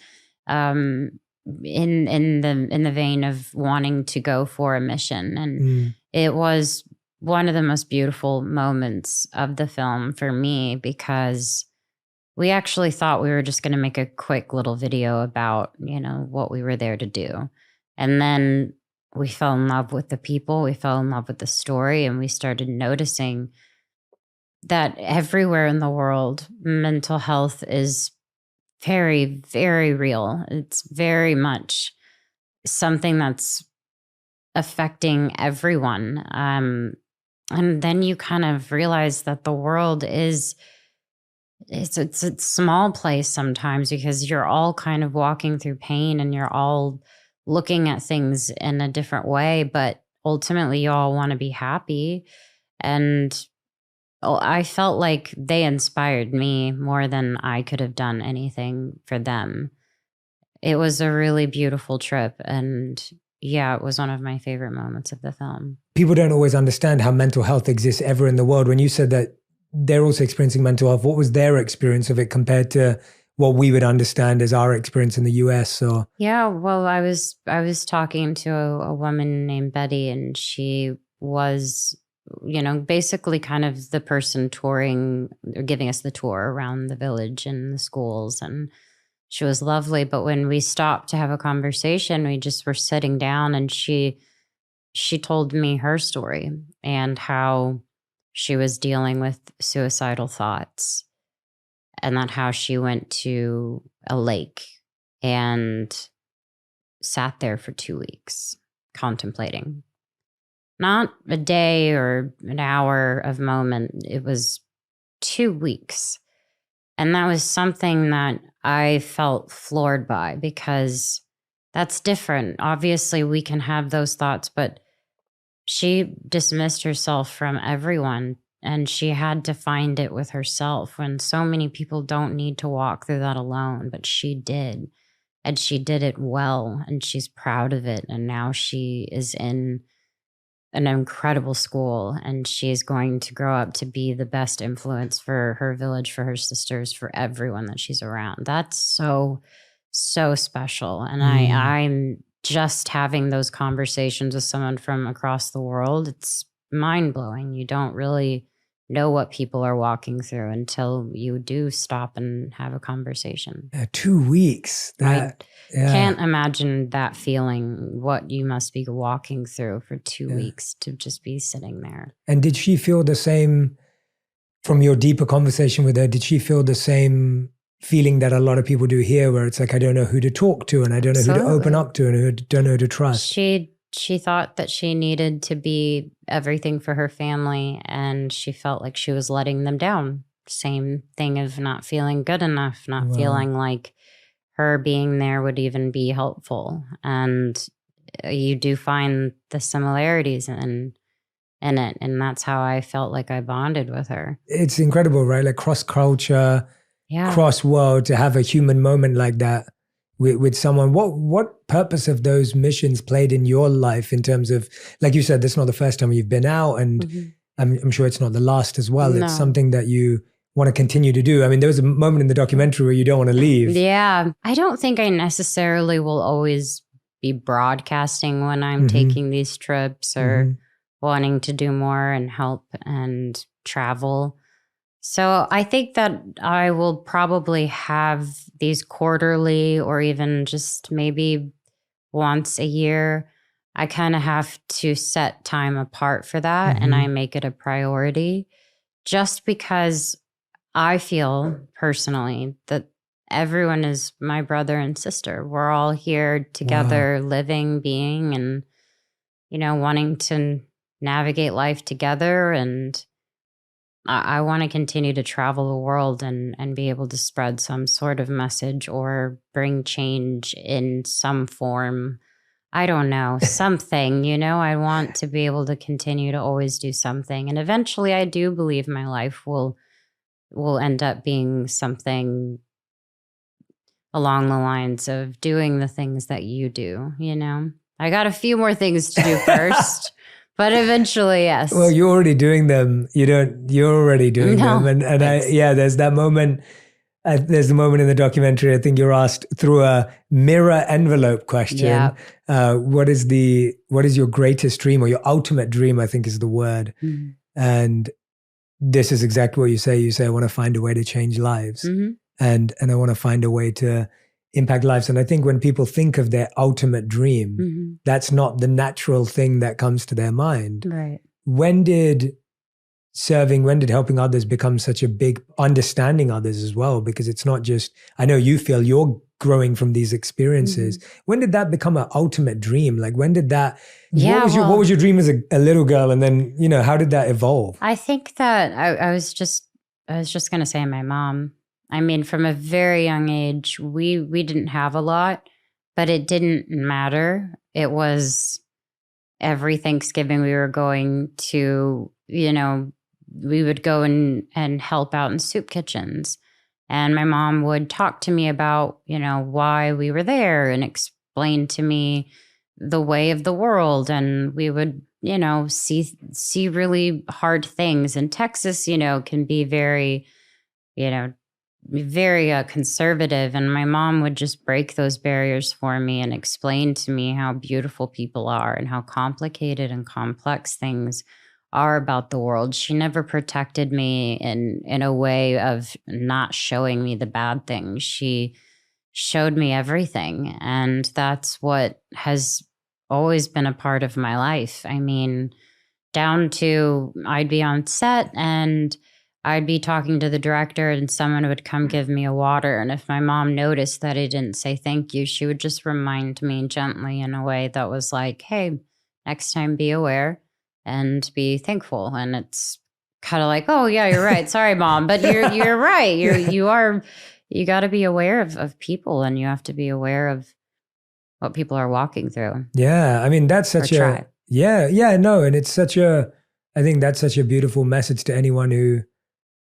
[SPEAKER 2] In the vein of wanting to go for a mission. And it was one of the most beautiful moments of the film for me, because we actually thought we were just going to make a quick little video about, what we were there to do. And then we fell in love with the people, we fell in love with the story, and we started noticing that everywhere in the world, mental health is very, very real. It's very much something that's affecting everyone. And then you kind of realize that the world it's a small place sometimes, because you're all kind of walking through pain and you're all looking at things in a different way, but ultimately you all want to be happy. And I felt like they inspired me more than I could have done anything for them. It was a really beautiful trip. And yeah, it was one of my favorite moments of the film.
[SPEAKER 1] People don't always understand how mental health exists ever in the world. When you said that they're also experiencing mental health, what was their experience of it compared to what we would understand as our experience in the US? Or
[SPEAKER 2] yeah, well, I was talking to a woman named Betty, and she was, basically kind of the person touring or giving us the tour around the village and the schools. And she was lovely. But when we stopped to have a conversation, we just were sitting down, and she told me her story and how she was dealing with suicidal thoughts, and that how she went to a lake and sat there for 2 weeks contemplating. Not a day or an hour of moment. It was 2 weeks. And that was something that I felt floored by, because that's different. Obviously, we can have those thoughts, but she dismissed herself from everyone, and she had to find it with herself, when so many people don't need to walk through that alone, but she did. And she did it well, and she's proud of it. And now she is in an incredible school, and she's going to grow up to be the best influence for her village, for her sisters, for everyone that she's around. That's so, so special. And I'm just having those conversations with someone from across the world. It's mind blowing. You don't really know what people are walking through until you do stop and have a conversation.
[SPEAKER 1] 2 weeks. That,
[SPEAKER 2] Can't imagine that feeling, what you must be walking through for 2 weeks to just be sitting there.
[SPEAKER 1] And did she feel the same from your deeper conversation with her? Did she feel the same feeling that a lot of people do here, where it's like, I don't know who to talk to, and I don't know who to open up to, and I don't know who to trust?
[SPEAKER 2] She thought that she needed to be everything for her family, and she felt like she was letting them down. Same thing of not feeling good enough, not feeling like her being there would even be helpful. And you do find the similarities in it. And that's how I felt like I bonded with her.
[SPEAKER 1] It's incredible, right? Like cross culture, cross world, to have a human moment like that with someone. What purpose have those missions played in your life, in terms of, like you said, this is not the first time you've been out, and I'm sure it's not the last as well. No. It's something that you want to continue to do. I mean, there was a moment in the documentary where you don't want to leave.
[SPEAKER 2] Yeah. I don't think I necessarily will always be broadcasting when I'm taking these trips, or wanting to do more and help and travel. So I think that I will probably have these quarterly, or even just maybe once a year. I kind of have to set time apart for that, and I make it a priority, just because I feel personally that everyone is my brother and sister. We're all here together, living, being, and, wanting to navigate life together. And I want to continue to travel the world and be able to spread some sort of message, or bring change in some form. I don't know, something, I want to be able to continue to always do something. And eventually I do believe my life will end up being something along the lines of doing the things that you do, I got a few more things to do first. But eventually, yes.
[SPEAKER 1] Well, you're already doing them. You're already doing them. And there's that moment. There's the moment in the documentary, I think you're asked through a mirror envelope question. What is your greatest dream, or your ultimate dream, I think is the word. And this is exactly what you say. You say, I want to find a way to change lives. And I want to find a way to impact lives. And I think when people think of their ultimate dream, that's not the natural thing that comes to their mind.
[SPEAKER 2] Right.
[SPEAKER 1] When did helping others become such a big understanding others as well? Because it's not just, I know you feel you're growing from these experiences. When did that become an ultimate dream? Like, when did that, what was your dream as a little girl? And then, how did that evolve?
[SPEAKER 2] I think that I was just going to say my mom. I mean, from a very young age, we didn't have a lot, but it didn't matter. It was every Thanksgiving we were going to, we would go and help out in soup kitchens. And my mom would talk to me about, why we were there, and explain to me the way of the world. And we would, see really hard things. And Texas, can be very, very conservative. And my mom would just break those barriers for me and explain to me how beautiful people are, and how complicated and complex things are about the world. She never protected me in a way of not showing me the bad things. She showed me everything. And that's what has always been a part of my life. I mean, down to I'd be on set and I'd be talking to the director, and someone would come give me a water. And if my mom noticed that I didn't say thank you, she would just remind me gently in a way that was like, hey, next time be aware and be thankful. And it's kind of like, oh yeah, you're right. Sorry, mom, but you're right. You got to be aware of people, and you have to be aware of what people are walking through.
[SPEAKER 1] Yeah. I mean, that's such a, yeah, no. And it's such a, I think that's such a beautiful message to anyone who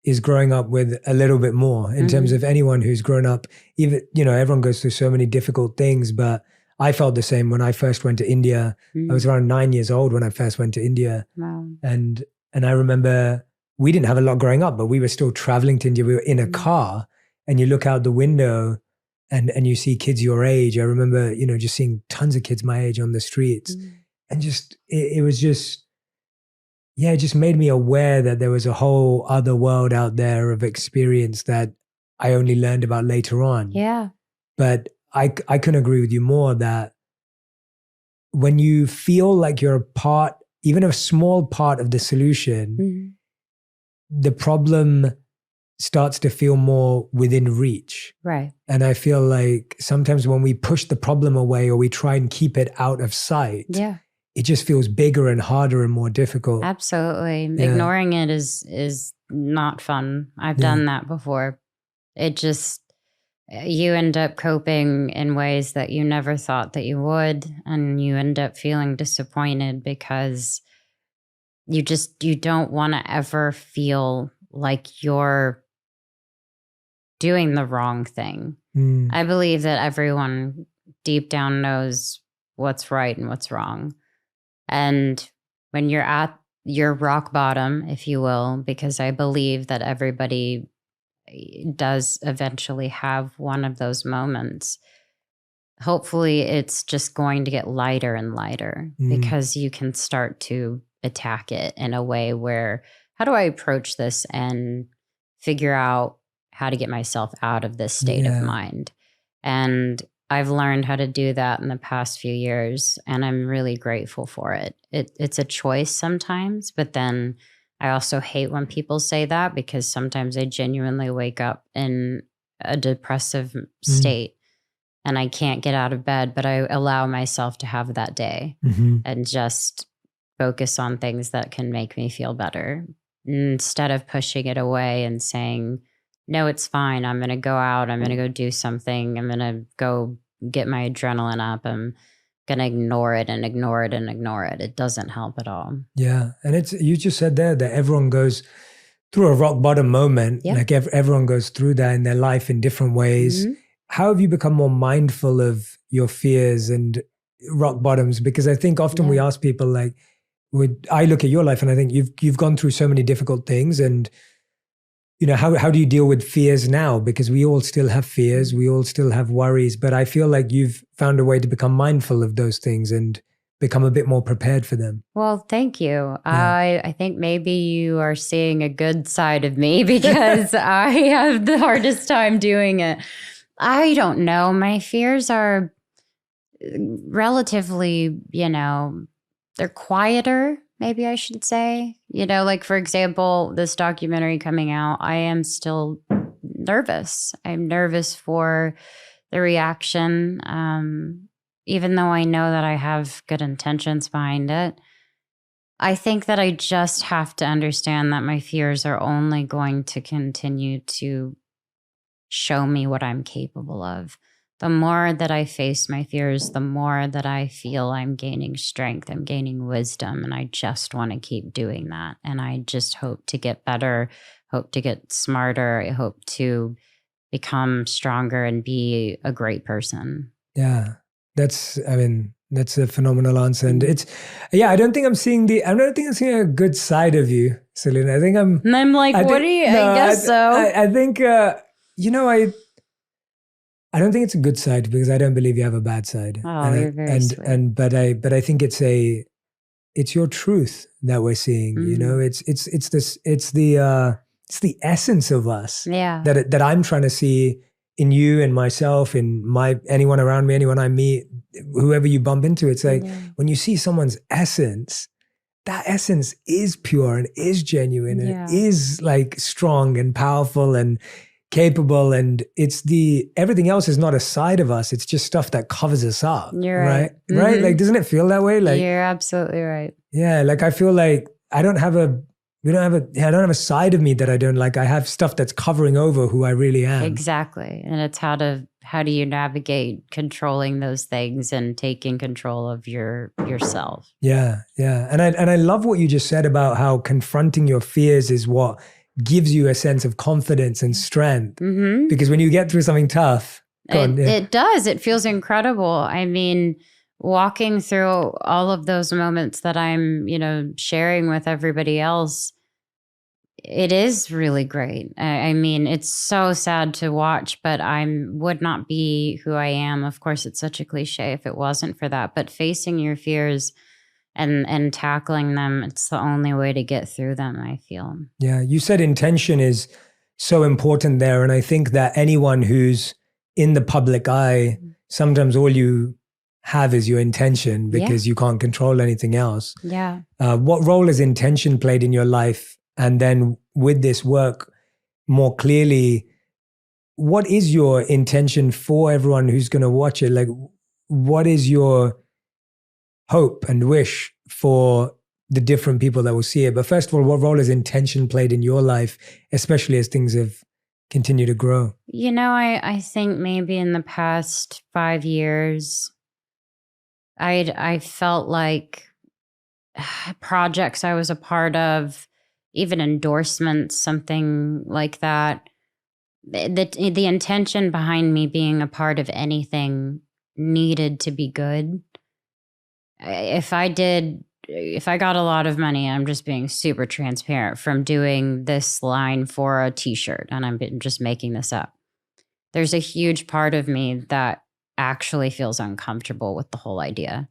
[SPEAKER 1] is growing up with a little bit more in terms of anyone who's grown up, even, everyone goes through so many difficult things, but I felt the same when I first went to India. I was around 9 years old when I first went to India.
[SPEAKER 2] Wow.
[SPEAKER 1] And I remember we didn't have a lot growing up, but we were still traveling to India. We were in a car and you look out the window and you see kids your age. I remember, just seeing tons of kids my age on the streets and just, it was just, yeah, it just made me aware that there was a whole other world out there of experience that I only learned about later on.
[SPEAKER 2] Yeah.
[SPEAKER 1] But I couldn't agree with you more that when you feel like you're a part, even a small part of the solution, the problem starts to feel more within reach.
[SPEAKER 2] Right.
[SPEAKER 1] And I feel like sometimes when we push the problem away or we try and keep it out of sight, it just feels bigger and harder and more difficult.
[SPEAKER 2] Absolutely. Yeah. Ignoring it is not fun. I've done that before. It just, you end up coping in ways that you never thought that you would. And you end up feeling disappointed because you don't want to ever feel like you're doing the wrong thing. I believe that everyone deep down knows what's right and what's wrong. And when you're at your rock bottom, if you will, because I believe that everybody does eventually have one of those moments, hopefully it's just going to get lighter and lighter because you can start to attack it in a way where, how do I approach this and figure out how to get myself out of this state of mind? And I've learned how to do that in the past few years, and I'm really grateful for it. It's a choice sometimes, but then I also hate when people say that because sometimes I genuinely wake up in a depressive state and I can't get out of bed, but I allow myself to have that day and just focus on things that can make me feel better instead of pushing it away and saying, no, it's fine. I'm going to go out. I'm going to go do something. I'm going to go get my adrenaline up. I'm going to ignore it and ignore it and ignore it. It doesn't help at all.
[SPEAKER 1] Yeah. And you just said there that everyone goes through a rock bottom moment. Yeah. Like everyone goes through that in their life in different ways. How have you become more mindful of your fears and rock bottoms? Because I think often we ask people like, I look at your life and I think you've gone through so many difficult things, and how do you deal with fears now? Because we all still have fears, we all still have worries, but I feel like you've found a way to become mindful of those things and become a bit more prepared for them.
[SPEAKER 2] Well, thank you. Yeah. I think maybe you are seeing a good side of me because I have the hardest time doing it. I don't know. My fears are relatively, they're quieter, maybe I should say. Like, for example, this documentary coming out, I am still nervous. I'm nervous for the reaction, even though I know that I have good intentions behind it. I think that I just have to understand that my fears are only going to continue to show me what I'm capable of. The more that I face my fears, the more that I feel I'm gaining strength, I'm gaining wisdom, and I just want to keep doing that. And I just hope to get better, hope to get smarter, I hope to become stronger and be a great person.
[SPEAKER 1] Yeah, that's a phenomenal answer. And I don't think I'm seeing a good side of you, Selena.
[SPEAKER 2] And I'm like, I guess so.
[SPEAKER 1] I think, I don't think it's a good side because I don't believe you have a bad side.
[SPEAKER 2] Oh, you're very sweet.
[SPEAKER 1] But I think it's your truth that we're seeing. It's the essence of us.
[SPEAKER 2] Yeah.
[SPEAKER 1] That I'm trying to see in you and myself, in anyone around me, anyone I meet, whoever you bump into. It's like when you see someone's essence, that essence is pure and is genuine and is like strong and powerful and capable, and everything else is not a side of us. It's just stuff that covers us up.
[SPEAKER 2] You're right.
[SPEAKER 1] Right? Like, doesn't it feel that way? Like,
[SPEAKER 2] you're absolutely right.
[SPEAKER 1] Yeah. Like, I feel like I don't have a I don't have a side of me that I don't like. I have stuff that's covering over who I really am.
[SPEAKER 2] Exactly. And it's how do you navigate controlling those things and taking control of yourself.
[SPEAKER 1] Yeah. And I love what you just said about how confronting your fears is what gives you a sense of confidence and strength.
[SPEAKER 2] Mm-hmm.
[SPEAKER 1] Because when you get through something tough,
[SPEAKER 2] it does. It feels incredible. I mean, walking through all of those moments that I'm, sharing with everybody else, it is really great. I mean, it's so sad to watch, but I would not be who I am. Of course, it's such a cliche if it wasn't for that. But facing your fears and tackling them, it's the only way to get through them, I feel.
[SPEAKER 1] Yeah, you said intention is so important there. And I think that anyone who's in the public eye, sometimes all you have is your intention because you can't control anything else.
[SPEAKER 2] Yeah.
[SPEAKER 1] What role has intention played in your life? And then with this work, more clearly, what is your intention for everyone who's going to watch it? Like, what is your hope and wish for the different people that will see it? But first of all, what role has intention played in your life, especially as things have continued to grow?
[SPEAKER 2] I think maybe in the past 5 years, I felt like projects I was a part of, even endorsements, something like that, the intention behind me being a part of anything needed to be good. If I got a lot of money, I'm just being super transparent, from doing this line for a t-shirt, and I'm just making this up, there's a huge part of me that actually feels uncomfortable with the whole idea.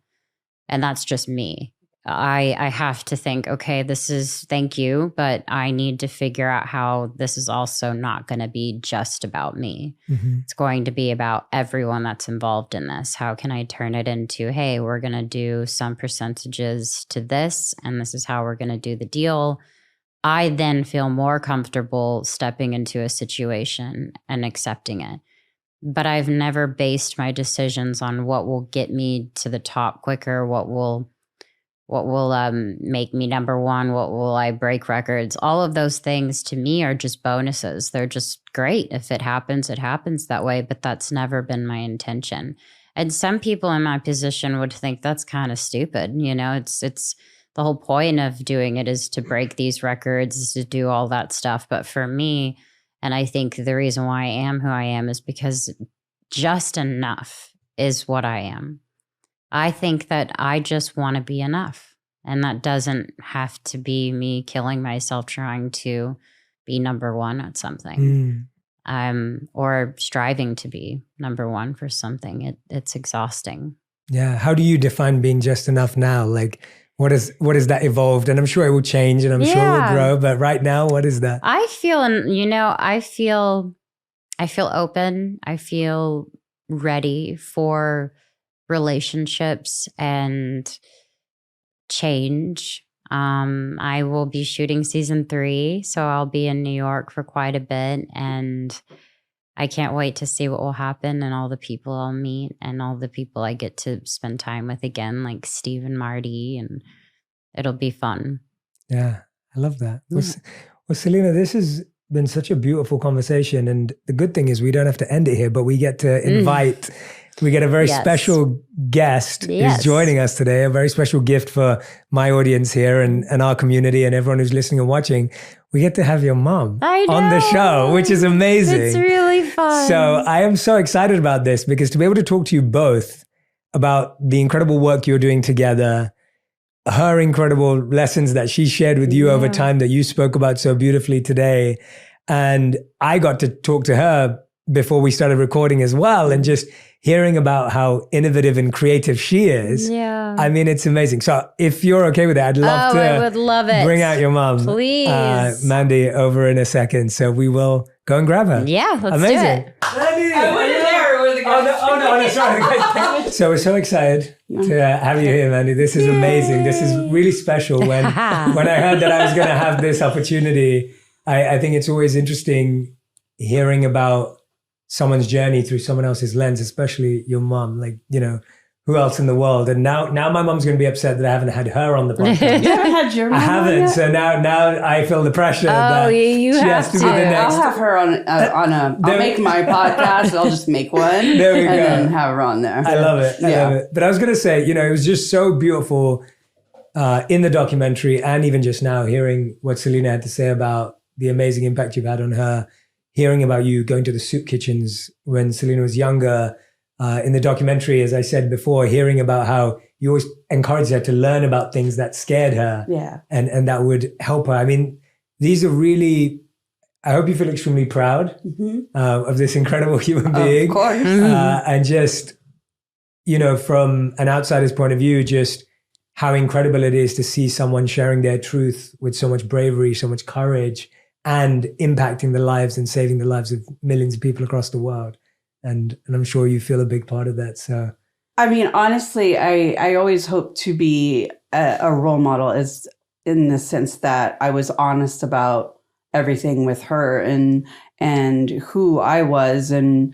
[SPEAKER 2] And that's just me. I have to think, okay, thank you, but I need to figure out how this is also not going to be just about me.
[SPEAKER 1] Mm-hmm.
[SPEAKER 2] It's going to be about everyone that's involved in this. How can I turn it into, hey, we're going to do some percentages to this, and this is how we're going to do the deal. I then feel more comfortable stepping into a situation and accepting it. But I've never based my decisions on what will get me to the top quicker, what will make me number one, what will I break records. All of those things to me are just bonuses. They're just great. If it happens that way, but that's never been my intention. And some people in my position would think that's kind of stupid. It's the whole point of doing it is to break these records, is to do all that stuff. But for me, and I think the reason why I am who I am is because just enough is what I am. I think that I just want to be enough. And that doesn't have to be me killing myself trying to be number one at something. Or striving to be number one for something. It's exhausting.
[SPEAKER 1] Yeah. How do you define being just enough now? Like, what is that evolved? And I'm sure it will change, and I'm sure it will grow. But right now, what is that?
[SPEAKER 2] I feel open. I feel ready for relationships and change. I will be shooting season 3, so I'll be in New York for quite a bit, and I can't wait to see what will happen and all the people I'll meet and all the people I get to spend time with again, like Steve and Marty, and it'll be fun.
[SPEAKER 1] Yeah, I love that. Well, Selena, this has been such a beautiful conversation, and the good thing is we don't have to end it here, but we get to invite we get a very special guest who's joining us today, a very special gift for my audience here and our community and everyone who's listening and watching. We get to have your mom on the show, which is amazing.
[SPEAKER 2] It's really fun.
[SPEAKER 1] So I am so excited about this, because to be able to talk to you both about the incredible work you're doing together, her incredible lessons that she shared with you over time that you spoke about so beautifully today. And I got to talk to her before we started recording as well, and just hearing about how innovative and creative she is.
[SPEAKER 2] Yeah.
[SPEAKER 1] I mean, it's amazing. So if you're okay with it, I'd love to
[SPEAKER 2] I would love it.
[SPEAKER 1] Bring out your mom.
[SPEAKER 2] Please.
[SPEAKER 1] Mandy, over in a second. So we will go and grab her.
[SPEAKER 2] Yeah, let's
[SPEAKER 1] amazing.
[SPEAKER 2] do it.
[SPEAKER 1] Mandy!
[SPEAKER 3] I went in there with the guys.
[SPEAKER 1] Oh, no, sorry. So we're so excited to have you here, Mandy. This is amazing. This is really special. When I heard that I was going to have this opportunity, I think it's always interesting hearing about someone's journey through someone else's lens, especially your mom. Like, who else in the world? And now my mom's going to be upset that I haven't had her on the podcast.
[SPEAKER 3] You haven't had your mom
[SPEAKER 1] I haven't.
[SPEAKER 3] yet?
[SPEAKER 1] So now I feel the pressure.
[SPEAKER 2] Oh,
[SPEAKER 1] that
[SPEAKER 2] you
[SPEAKER 1] she
[SPEAKER 2] have
[SPEAKER 1] has to
[SPEAKER 2] to.
[SPEAKER 1] be the next.
[SPEAKER 3] I'll have her on I'll make my podcast. I'll just make one
[SPEAKER 1] There we
[SPEAKER 3] and
[SPEAKER 1] go.
[SPEAKER 3] then have her on there.
[SPEAKER 1] I love it. I
[SPEAKER 3] Yeah.
[SPEAKER 1] love it. But I was going to say, it was just so beautiful in the documentary, and even just now hearing what Selena had to say about the amazing impact you've had on her, hearing about you going to the soup kitchens when Selena was younger. In the documentary, as I said before, hearing about how you always encouraged her to learn about things that scared her, and that would help her. I mean, these are really, I hope you feel extremely proud of this incredible human being.
[SPEAKER 3] Of course.
[SPEAKER 1] And just, from an outsider's point of view, just how incredible it is to see someone sharing their truth with so much bravery, so much courage, and impacting the lives and saving the lives of millions of people across the world. And I'm sure you feel a big part of that. So,
[SPEAKER 3] I mean, honestly, I always hope to be a role model, as in the sense that I was honest about everything with her and who I was and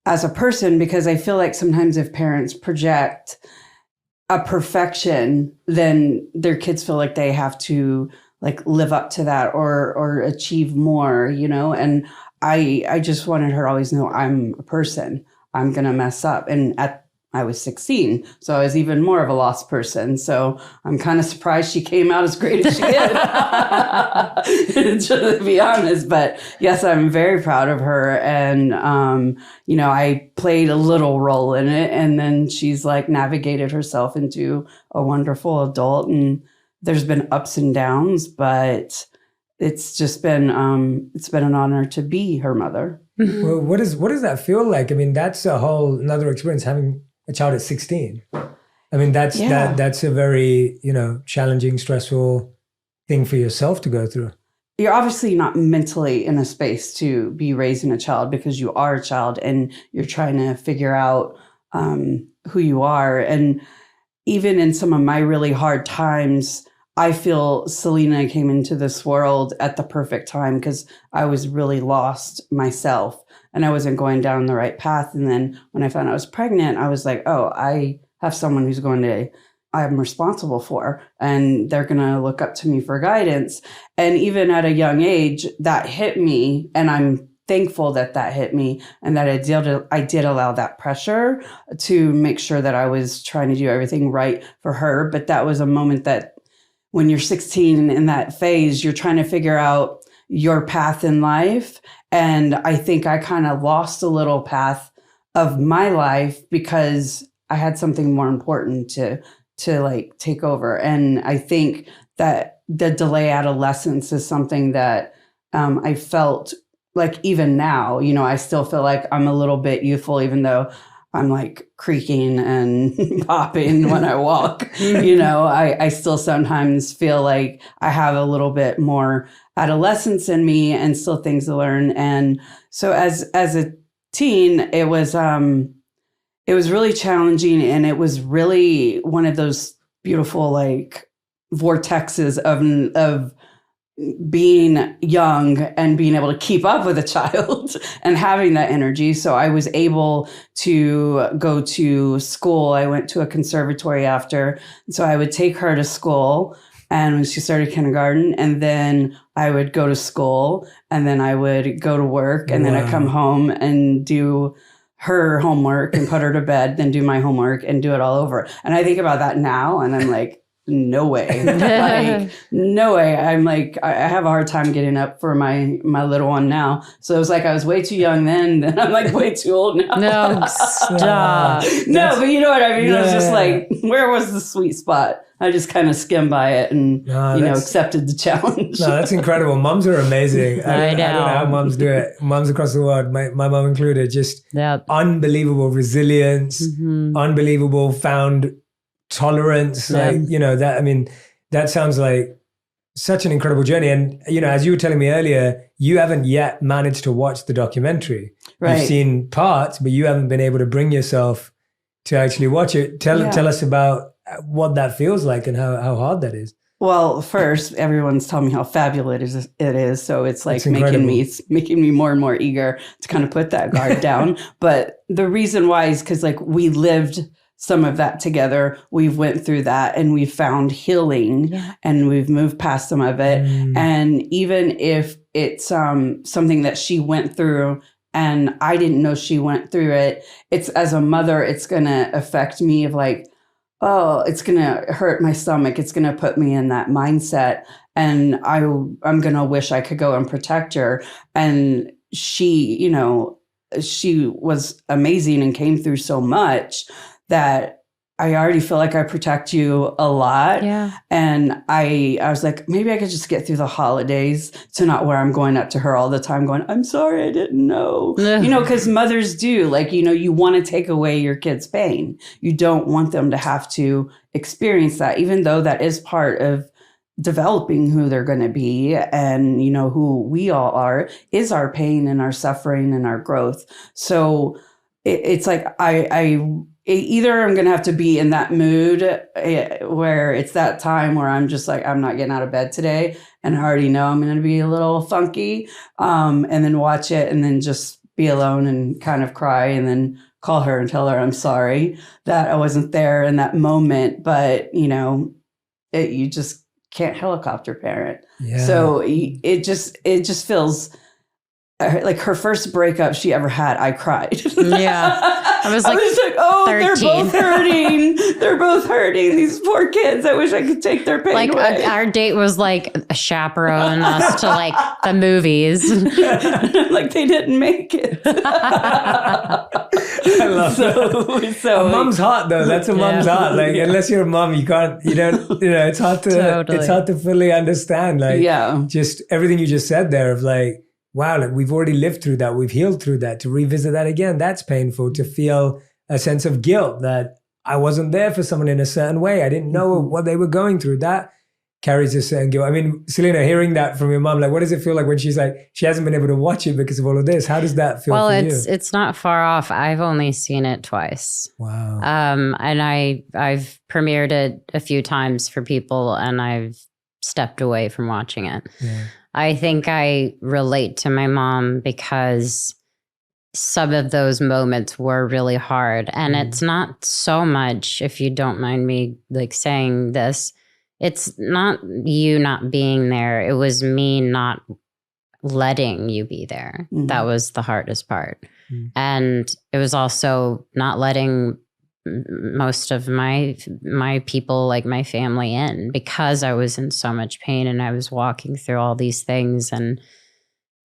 [SPEAKER 3] as a person, because I feel like sometimes if parents project a perfection, then their kids feel like they have to like live up to that or achieve more, and I just wanted her to always know I'm a person. I'm going to mess up. And I was 16, so I was even more of a lost person. So I'm kind of surprised she came out as great as she did, to be honest. But yes, I'm very proud of her. And, I played a little role in it. And then she's like navigated herself into a wonderful adult. And there's been ups and downs, but it's just been an honor to be her mother.
[SPEAKER 1] well, what does that feel like? I mean, that's a whole another experience, having a child at 16. I mean, that's a very, challenging, stressful thing for yourself to go through.
[SPEAKER 3] You're obviously not mentally in a space to be raising a child because you are a child and you're trying to figure out who you are. And even in some of my really hard times, I feel Selena came into this world at the perfect time because I was really lost myself and I wasn't going down the right path. And then when I found out I was pregnant, I was like, oh, I have someone who's I'm responsible for, and they're going to look up to me for guidance. And even at a young age, that hit me, and I'm thankful that hit me and that I did allow that pressure to make sure that I was trying to do everything right for her. But that was a moment that when you're 16 in that phase, you're trying to figure out your path in life. And I think I kind of lost a little path of my life because I had something more important to like take over. And I think that the delay adolescence is something that I felt like even now, I still feel like I'm a little bit youthful, even though I'm like creaking and popping when I walk. I still sometimes feel like I have a little bit more adolescence in me and still things to learn. And so as a teen, it was really challenging, and it was really one of those beautiful like vortexes of being young and being able to keep up with a child and having that energy. So I was able to go to school. I went to a conservatory after. So I would take her to school, and when she started kindergarten, and then I would go to school, and then I would go to work, and then I'd come home and do her homework and put her to bed, then do my homework and do it all over. And I think about that now, and I'm like, no way. Like, no way. I'm like, I have a hard time getting up for my little one now. So it was like I was way too young then I'm like way too old now.
[SPEAKER 2] No, stop.
[SPEAKER 3] No, but you know what I mean? It was just like, where was the sweet spot? I just kind of skimmed by it and, accepted the challenge.
[SPEAKER 1] No, that's incredible. Moms are amazing. I don't know how moms do it. Moms across the world, my mom included, just unbelievable resilience, unbelievable found tolerance. That sounds like such an incredible journey. And, as you were telling me earlier, you haven't yet managed to watch the documentary. Right. You've seen parts, but you haven't been able to bring yourself to actually watch it. Tell us about what that feels like and how hard that is.
[SPEAKER 3] Well, first, everyone's telling me how fabulous it is. So it's like making me more and more eager to kind of put that guard down. But the reason why is because like we lived some of that together. We've went through that and we've found healing and we've moved past some of it. And even if it's something that she went through and I didn't know she went through it, it's as a mother, it's going to affect me of like, oh, it's going to hurt my stomach. It's going to put me in that mindset. And I'm going to wish I could go and protect her. And she, you know, she was amazing and came through so much that I already feel like I protect you a lot.
[SPEAKER 2] Yeah.
[SPEAKER 3] And I was like, maybe I could just get through the holidays to not where I'm going up to her all the time going, I'm sorry, I didn't know. You know, because mothers do, like, you know, you want to take away your kid's pain. You don't want them to have to experience that, even though that is part of developing who they're going to be and, you know, who we all are, is our pain and our suffering and our growth. So it's like either I'm going to have to be in that mood where it's that time where I'm just like, I'm not getting out of bed today. And I already know I'm going to be a little funky, and then watch it and then just be alone and kind of cry and then call her and tell her I'm sorry that I wasn't there in that moment. But, you know, you just can't helicopter parent. Yeah. So it just feels like her first breakup she ever had, I cried.
[SPEAKER 2] Yeah. I was like,
[SPEAKER 3] oh,
[SPEAKER 2] 13.
[SPEAKER 3] They're both hurting. They're both hurting. These poor kids. I wish I could take their pain
[SPEAKER 2] like
[SPEAKER 3] away.
[SPEAKER 2] Our date was like a chaperone us to like the movies.
[SPEAKER 3] Like they didn't make it.
[SPEAKER 1] I love that. So a mom's heart though. That's a mom's heart. Like unless you're a mom, you don't, you know, it's hard to fully understand. Like just everything you just said there of like, wow, like we've already lived through that. We've healed through that. To revisit that again, that's painful. To feel a sense of guilt that I wasn't there for someone in a certain way. I didn't know what they were going through. That carries a certain guilt. I mean, Selena, hearing that from your mom, like, what does it feel like when she's like, she hasn't been able to watch it because of all of this? How does that feel for you?
[SPEAKER 2] Well, it's not far off. I've only seen it twice.
[SPEAKER 1] Wow.
[SPEAKER 2] And I've premiered it a few times for people and I've stepped away from watching it. Yeah. I think I relate to my mom because some of those moments were really hard. And it's not so much, if you don't mind me like saying this, it's not you not being there. It was me not letting you be there. Mm-hmm. That was the hardest part. Mm-hmm. And it was also not letting most of my people, like my family, in because I was in so much pain and I was walking through all these things. And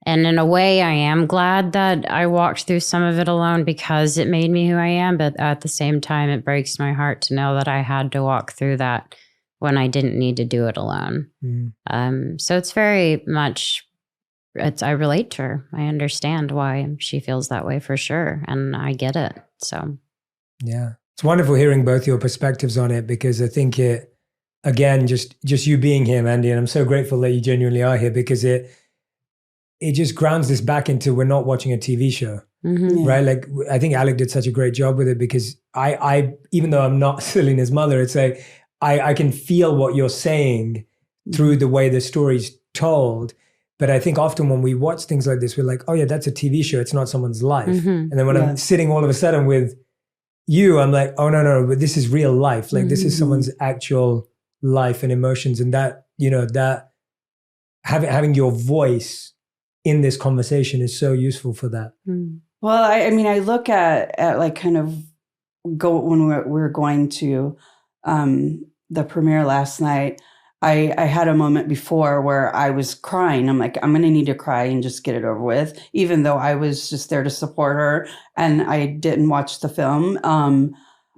[SPEAKER 2] in a way, I am glad that I walked through some of it alone because it made me who I am. But at the same time, it breaks my heart to know that I had to walk through that when I didn't need to do it alone. Mm. So it's very much, I relate to her. I understand why she feels that way for sure. And I get it. So,
[SPEAKER 1] yeah. It's wonderful hearing both your perspectives on it because I think it, again, just you being here, Mandy, and I'm so grateful that you genuinely are here because it just grounds this back into we're not watching a TV show, right? Like I think Alec did such a great job with it because I even though I'm not Selena's mother, it's like I can feel what you're saying through the way the story's told. But I think often when we watch things like this, we're like, oh yeah, that's a TV show. It's not someone's life. And then when I'm sitting all of a sudden with you, I'm like, oh no, but this is real life. Like this is someone's actual life and emotions, and that, you know, that having your voice in this conversation is so useful for that.
[SPEAKER 3] Well, I mean, I look at like kind of when we're going to the premiere last night. I had a moment before where I was crying. I'm like, I'm going to need to cry and just get it over with, even though I was just there to support her and I didn't watch the film.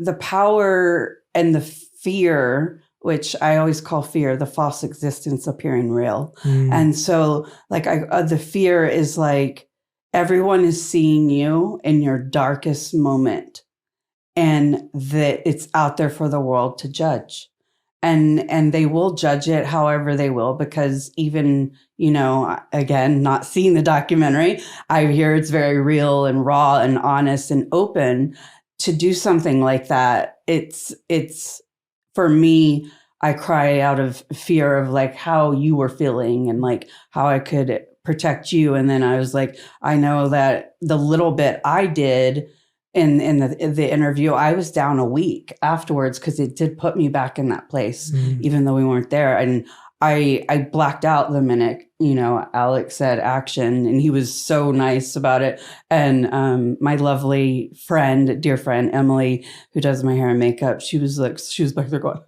[SPEAKER 3] The power and the fear, which I always call fear, the false existence appearing real. And so like the fear is like, everyone is seeing you in your darkest moment and that it's out there for the world to judge. And they will judge it however they will, because even, you know, again, not seeing the documentary, I hear it's very real and raw and honest and open. To do something like that, it's for me, I cry out of fear of like how you were feeling and like how I could protect you. And then I was like, I know that the little bit I did in the interview, I was down a week afterwards because it did put me back in that place, even though we weren't there. And I blacked out the minute, Alex said action, and he was so nice about it. And my lovely friend, dear friend, Emily, who does my hair and makeup, she was back there going,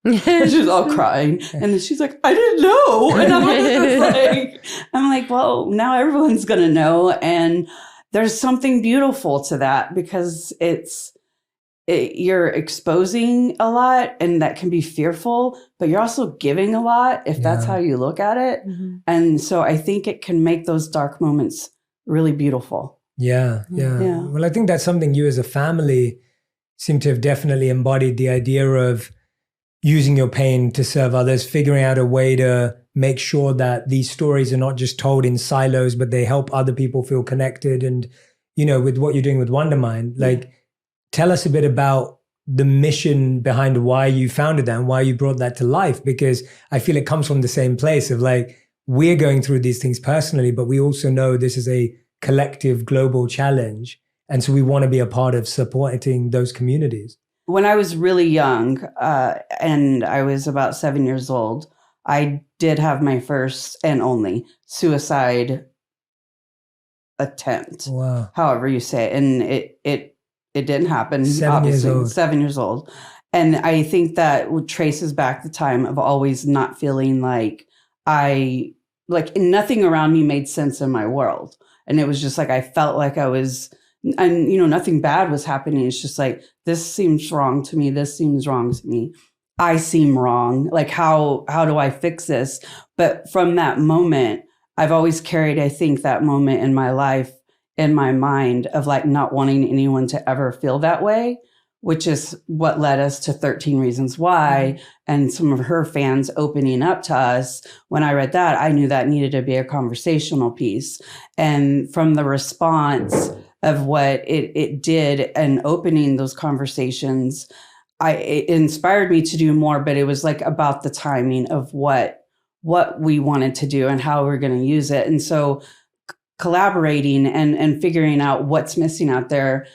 [SPEAKER 3] and she was all crying. And then she's like, I didn't know. And I'm like, well, now everyone's going to know. And there's something beautiful to that because you're exposing a lot, and that can be fearful, but you're also giving a lot if that's how you look at it. And so I think it can make those dark moments really beautiful.
[SPEAKER 1] Yeah. Well, I think that's something you as a family seem to have definitely embodied, the idea of using your pain to serve others, figuring out a way to make sure that these stories are not just told in silos, but they help other people feel connected. And, with what you're doing with Wondermind, like, tell us a bit about the mission behind why you founded that and why you brought that to life, because I feel it comes from the same place of like, we're going through these things personally, but we also know this is a collective global challenge. And so we want to be a part of supporting those communities.
[SPEAKER 3] When I was really young, and I was about 7 years old, I did have my first and only suicide attempt.
[SPEAKER 1] Wow.
[SPEAKER 3] However you say it. And it didn't happen.
[SPEAKER 1] 7 years old.
[SPEAKER 3] 7 years old. And I think that traces back the time of always not feeling like nothing around me made sense in my world. And it was just like, I felt like I was, and nothing bad was happening. It's just like, this seems wrong to me. This seems wrong to me. I seem wrong. Like, how do I fix this? But from that moment, I've always carried, I think, that moment in my life, in my mind, of like not wanting anyone to ever feel that way, which is what led us to 13 Reasons Why and some of her fans opening up to us. When I read that, I knew that needed to be a conversational piece. And from the response of what it did and opening those conversations, it inspired me to do more, but it was like about the timing of what we wanted to do and how we're going to use it. And so collaborating and figuring out what's missing out there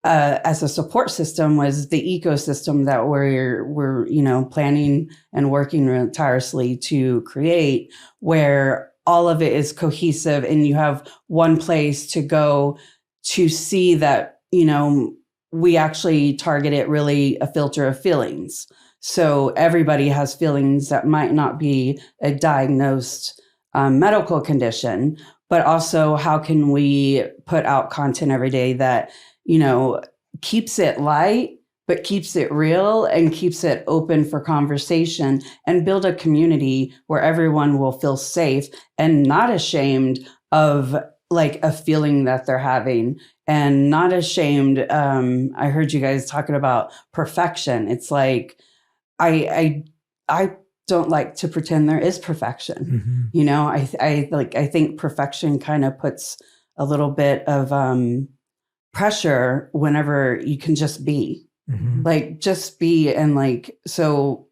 [SPEAKER 3] as a support system was the ecosystem that we're planning and working tirelessly to create, where all of it is cohesive and you have one place to go to see that, we actually targeted really a filter of feelings. So everybody has feelings that might not be a diagnosed medical condition, but also how can we put out content every day that, keeps it light, but keeps it real and keeps it open for conversation, and build a community where everyone will feel safe and not ashamed of like a feeling that they're having, and not ashamed. I heard you guys talking about perfection. It's like, I don't like to pretend there is perfection. I think perfection kind of puts a little bit of pressure whenever you can just be. Like, just be. And like, so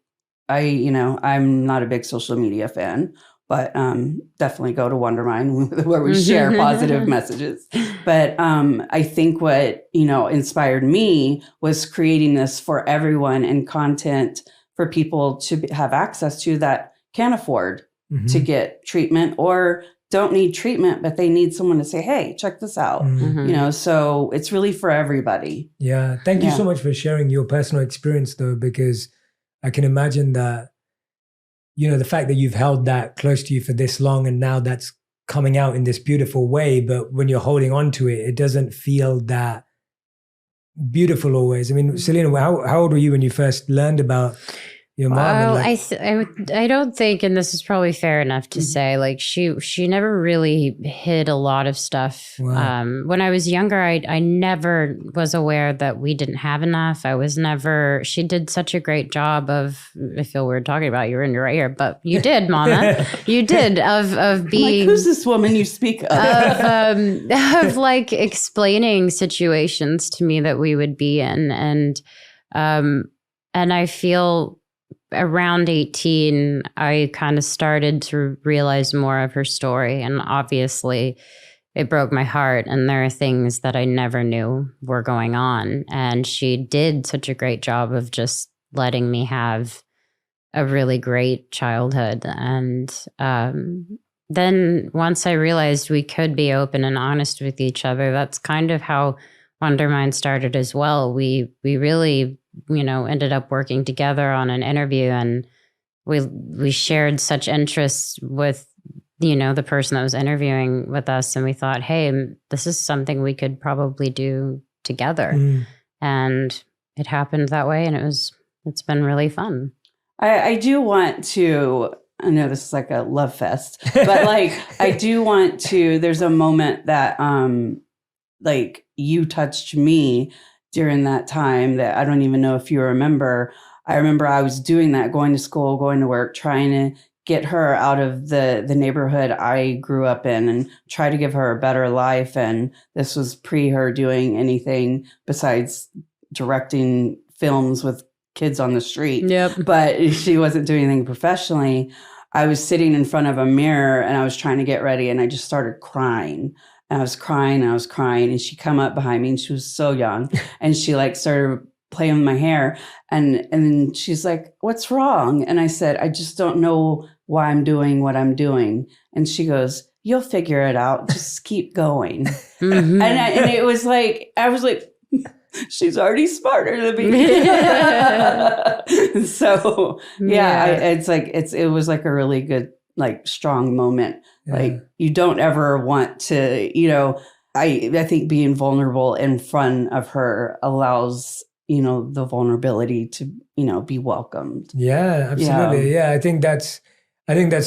[SPEAKER 3] I'm not a big social media fan, but definitely go to Wondermind where we share positive messages. But I think what, inspired me was creating this for everyone, and content for people to have access to that can't afford to get treatment or don't need treatment, but they need someone to say, hey, check this out. So it's really for everybody.
[SPEAKER 1] Yeah. Thank you so much for sharing your personal experience though, because I can imagine that, the fact that you've held that close to you for this long and now that's coming out in this beautiful way, but when you're holding on to it, it doesn't feel that beautiful always. I mean, Selena, how old were you when you first learned about your mom?
[SPEAKER 2] Well, I don't think, and this is probably fair enough to say, like she never really hid a lot of stuff.
[SPEAKER 1] Wow.
[SPEAKER 2] When I was younger, I never was aware that we didn't have enough. She did such a great job of, I feel weird talking about you in your right ear, but you did, Mama. You did, of being.
[SPEAKER 3] Like, who's this woman you speak of?
[SPEAKER 2] Of like explaining situations to me that we would be in. And I feel around 18, I kind of started to realize more of her story. And obviously it broke my heart. And there are things that I never knew were going on. And she did such a great job of just letting me have a really great childhood. And then once I realized we could be open and honest with each other, that's kind of how Wondermind started as well. We really, ended up working together on an interview, and we shared such interests with the person that was interviewing with us, and we thought, hey, this is something we could probably do together. And it happened that way, and it's been really fun.
[SPEAKER 3] I do want to, I know this is like a love fest, but like I do want to, there's a moment that like you touched me during that time that I don't even know if you remember. I remember I was doing that, going to school, going to work, trying to get her out of the neighborhood I grew up in and try to give her a better life. And this was pre her doing anything besides directing films with kids on the street.
[SPEAKER 2] Yep.
[SPEAKER 3] But she wasn't doing anything professionally. I was sitting in front of a mirror and I was trying to get ready, and I just started crying. And I was crying and I was crying, and she come up behind me, and she was so young, and she like started playing with my hair, and then she's like, "What's wrong?" And I said, "I just don't know why I'm doing what I'm doing." And she goes, "You'll figure it out. Just keep going."
[SPEAKER 2] Mm-hmm.
[SPEAKER 3] And it was like, I was like, she's already smarter than me. So it was like a really good, like strong moment.
[SPEAKER 1] Yeah.
[SPEAKER 3] Like you don't ever want to, I think being vulnerable in front of her allows, the vulnerability to, be welcomed.
[SPEAKER 1] Yeah, absolutely. Yeah, I think that's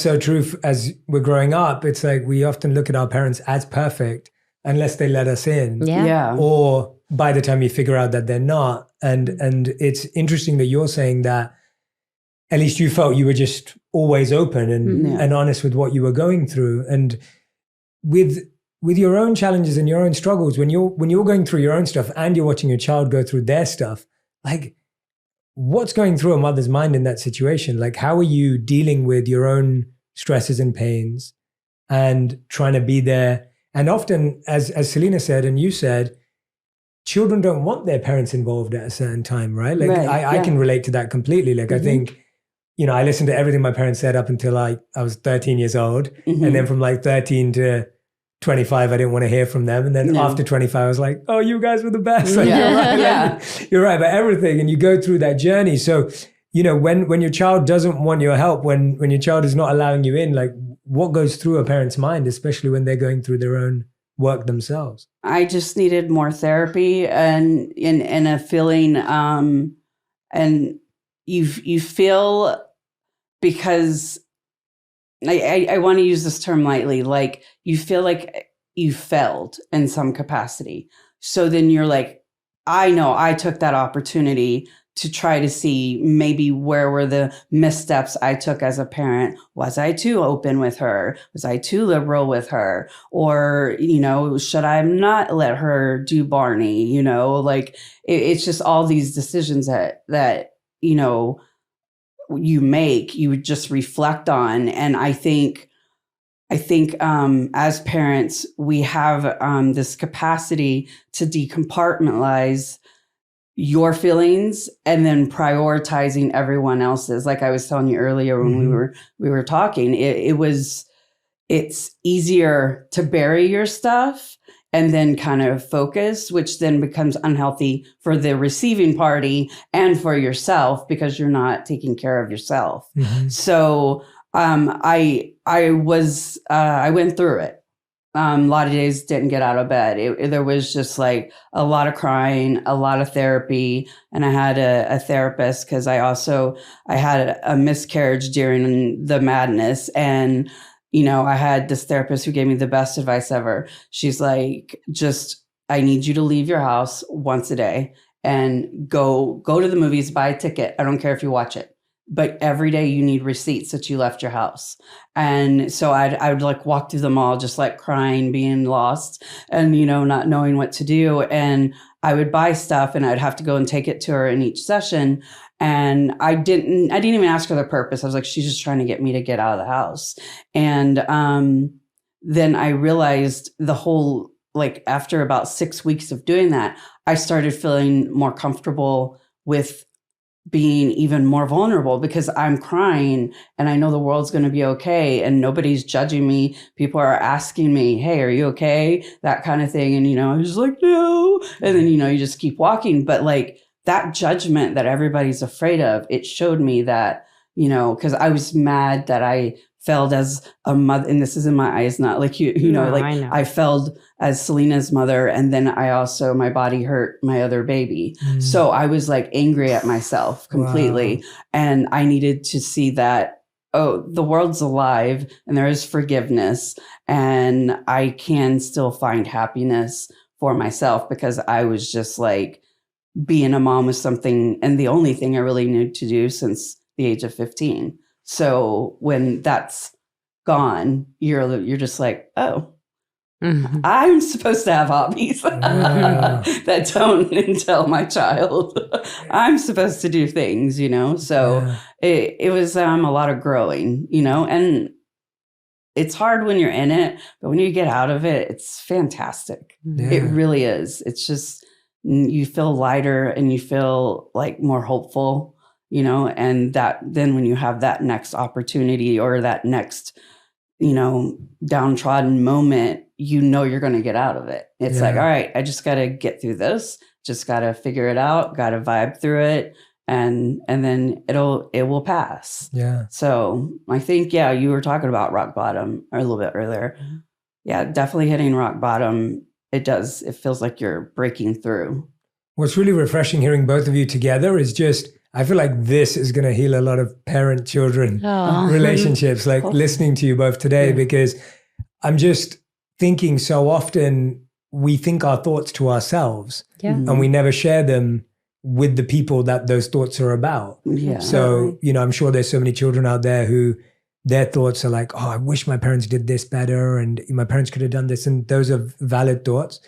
[SPEAKER 1] so true. As we're growing up, it's like we often look at our parents as perfect unless they let us in.
[SPEAKER 2] Yeah.
[SPEAKER 1] Or by the time you figure out that they're not. And it's interesting that you're saying that at least you felt you were just always open and honest with what you were going through. And with your own challenges and your own struggles, when you're going through your own stuff and you're watching your child go through their stuff, like what's going through a mother's mind in that situation? Like how are you dealing with your own stresses and pains and trying to be there? And often, as Selena said and you said, children don't want their parents involved at a certain time, right? Like I can relate to that completely. Like I think, I listened to everything my parents said up until I was 13 years old. And then from like 13 to 25, I didn't want to hear from them. And then after 25, I was like, oh, you guys were the best. Like, you're right. You're right about everything. And you go through that journey. So, when your child doesn't want your help, when your child is not allowing you in, like what goes through a parent's mind, especially when they're going through their own work themselves?
[SPEAKER 3] I just needed more therapy and a feeling, and you feel, because I want to use this term lightly, like you feel like you failed in some capacity. So then you're like, I know I took that opportunity to try to see maybe where were the missteps I took as a parent. Was I too open with her? Was I too liberal with her? Or, should I not let her do Barney? Like it's just all these decisions that you make, you would just reflect on. And I think as parents, we have this capacity to decompartmentalize your feelings and then prioritizing everyone else's. Like I was telling you earlier when we were talking, it's easier to bury your stuff and then kind of focus, which then becomes unhealthy for the receiving party and for yourself because you're not taking care of yourself. So I went through it. A lot of days didn't get out of bed. There was just like a lot of crying, a lot of therapy. And I had a therapist because I had a miscarriage during the madness. And I had this therapist who gave me the best advice ever. She's like, I need you to leave your house once a day and go to the movies, buy a ticket. I don't care if you watch it, but every day you need receipts that you left your house. And so I would like walk through the mall, just like crying, being lost and, not knowing what to do. And I would buy stuff and I'd have to go and take it to her in each session. And I didn't even ask her the purpose. I was like, she's just trying to get me to get out of the house. And then I realized the whole, like after about 6 weeks of doing that, I started feeling more comfortable with being even more vulnerable because I'm crying and I know the world's going to be okay and nobody's judging me. People are asking me, hey, are you okay? That kind of thing. And, I was just like, no. And then, you just keep walking. But like that judgment that everybody's afraid of, it showed me that, because I was mad that I failed as a mother, and this is in my eyes, not like I failed as Selena's mother, and then my body hurt my other baby. So I was like angry at myself completely. Wow. And I needed to see that, the world's alive and there is forgiveness and I can still find happiness for myself, because I was just like, being a mom was something, and the only thing I really knew to do since the age of 15. So when that's gone, you're just like, I'm supposed to have hobbies that don't entail my child. I'm supposed to do things, So it was a lot of growing, and it's hard when you're in it, but when you get out of it, it's fantastic. Yeah. It really is. It's just, you feel lighter and you feel like more hopeful, and that then when you have that next opportunity or that next, downtrodden moment, you're going to get out of it. It's like, all right, I just got to get through this, just got to figure it out, got to vibe through it. And then it will pass. Yeah. So I think, you were talking about rock bottom a little bit earlier. Mm-hmm. Yeah, definitely hitting rock bottom. It does. It feels like you're breaking through.
[SPEAKER 1] What's really refreshing hearing both of you together is just, I feel like this is going to heal a lot of parent-children relationships, like listening to you both today, because I'm just thinking so often we think our thoughts to ourselves and we never share them with the people that those thoughts are about. Yeah. So, I'm sure there's so many children out there who their thoughts are like, I wish my parents did this better and my parents could have done this. And those are valid thoughts.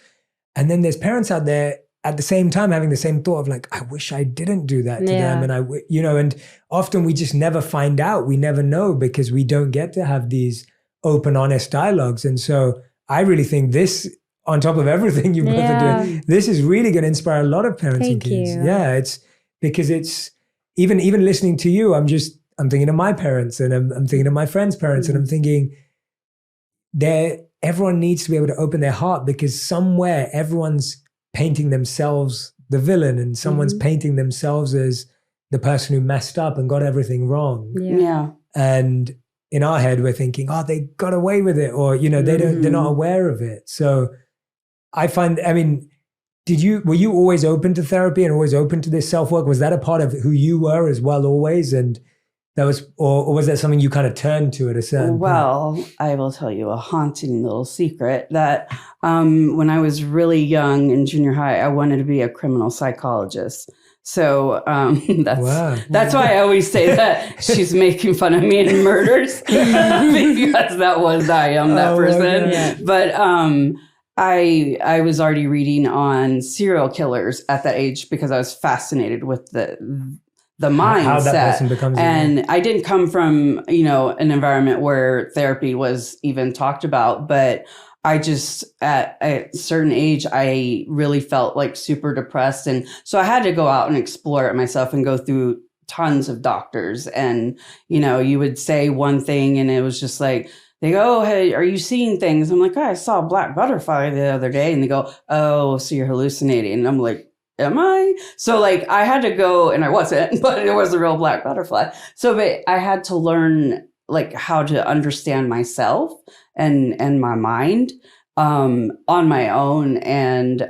[SPEAKER 1] And then there's parents out there at the same time having the same thought of like, I wish I didn't do that to them. And and often we just never find out. We never know because we don't get to have these open, honest dialogues. And so I really think this, on top of everything you both are doing, this is really going to inspire a lot of parents and kids. Yeah, it's because it's even listening to you, I'm thinking of my parents and I'm thinking of my friends' parents and I'm thinking everyone needs to be able to open their heart, because somewhere everyone's painting themselves the villain and someone's painting themselves as the person who messed up and got everything wrong. Yeah. And in our head, we're thinking, they got away with it, or, they're not aware of it. So I find, were you always open to therapy and always open to this self-work? Was that a part of who you were as well always? And that was, or was that something you kind of turned to at a certain point?
[SPEAKER 3] I will tell you a haunting little secret that when I was really young in junior high, I wanted to be a criminal psychologist. So that's why I always say that she's making fun of me in murders because I am that person. Yeah. But I was already reading on serial killers at that age because I was fascinated with the mindset. How that person becomes. And I didn't come from, an environment where therapy was even talked about, but I just, at a certain age, I really felt like super depressed. And so I had to go out and explore it myself and go through tons of doctors. And, you would say one thing and it was just like, they go, hey, are you seeing things? I'm like, I saw a black butterfly the other day. And they go, oh, so you're hallucinating. And I'm like, am I? So like I had to go, and I wasn't, but it was a real black butterfly. So but I had to learn like how to understand myself and my mind on my own. And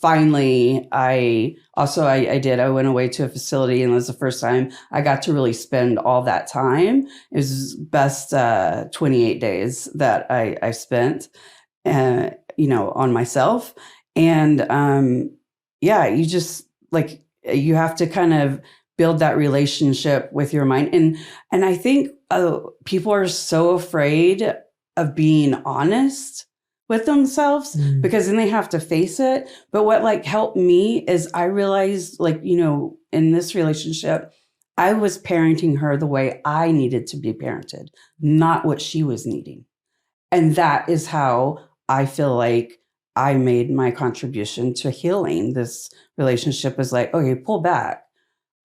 [SPEAKER 3] finally, I went away to a facility, and it was the first time I got to really spend all that time. It was best 28 days that I spent, on myself. And you just like, you have to kind of build that relationship with your mind. And I think people are so afraid of being honest with themselves because then they have to face it. But what like helped me is I realized in this relationship, I was parenting her the way I needed to be parented, not what she was needing. And that is how I feel like I made my contribution to healing. This relationship was like, okay, pull back.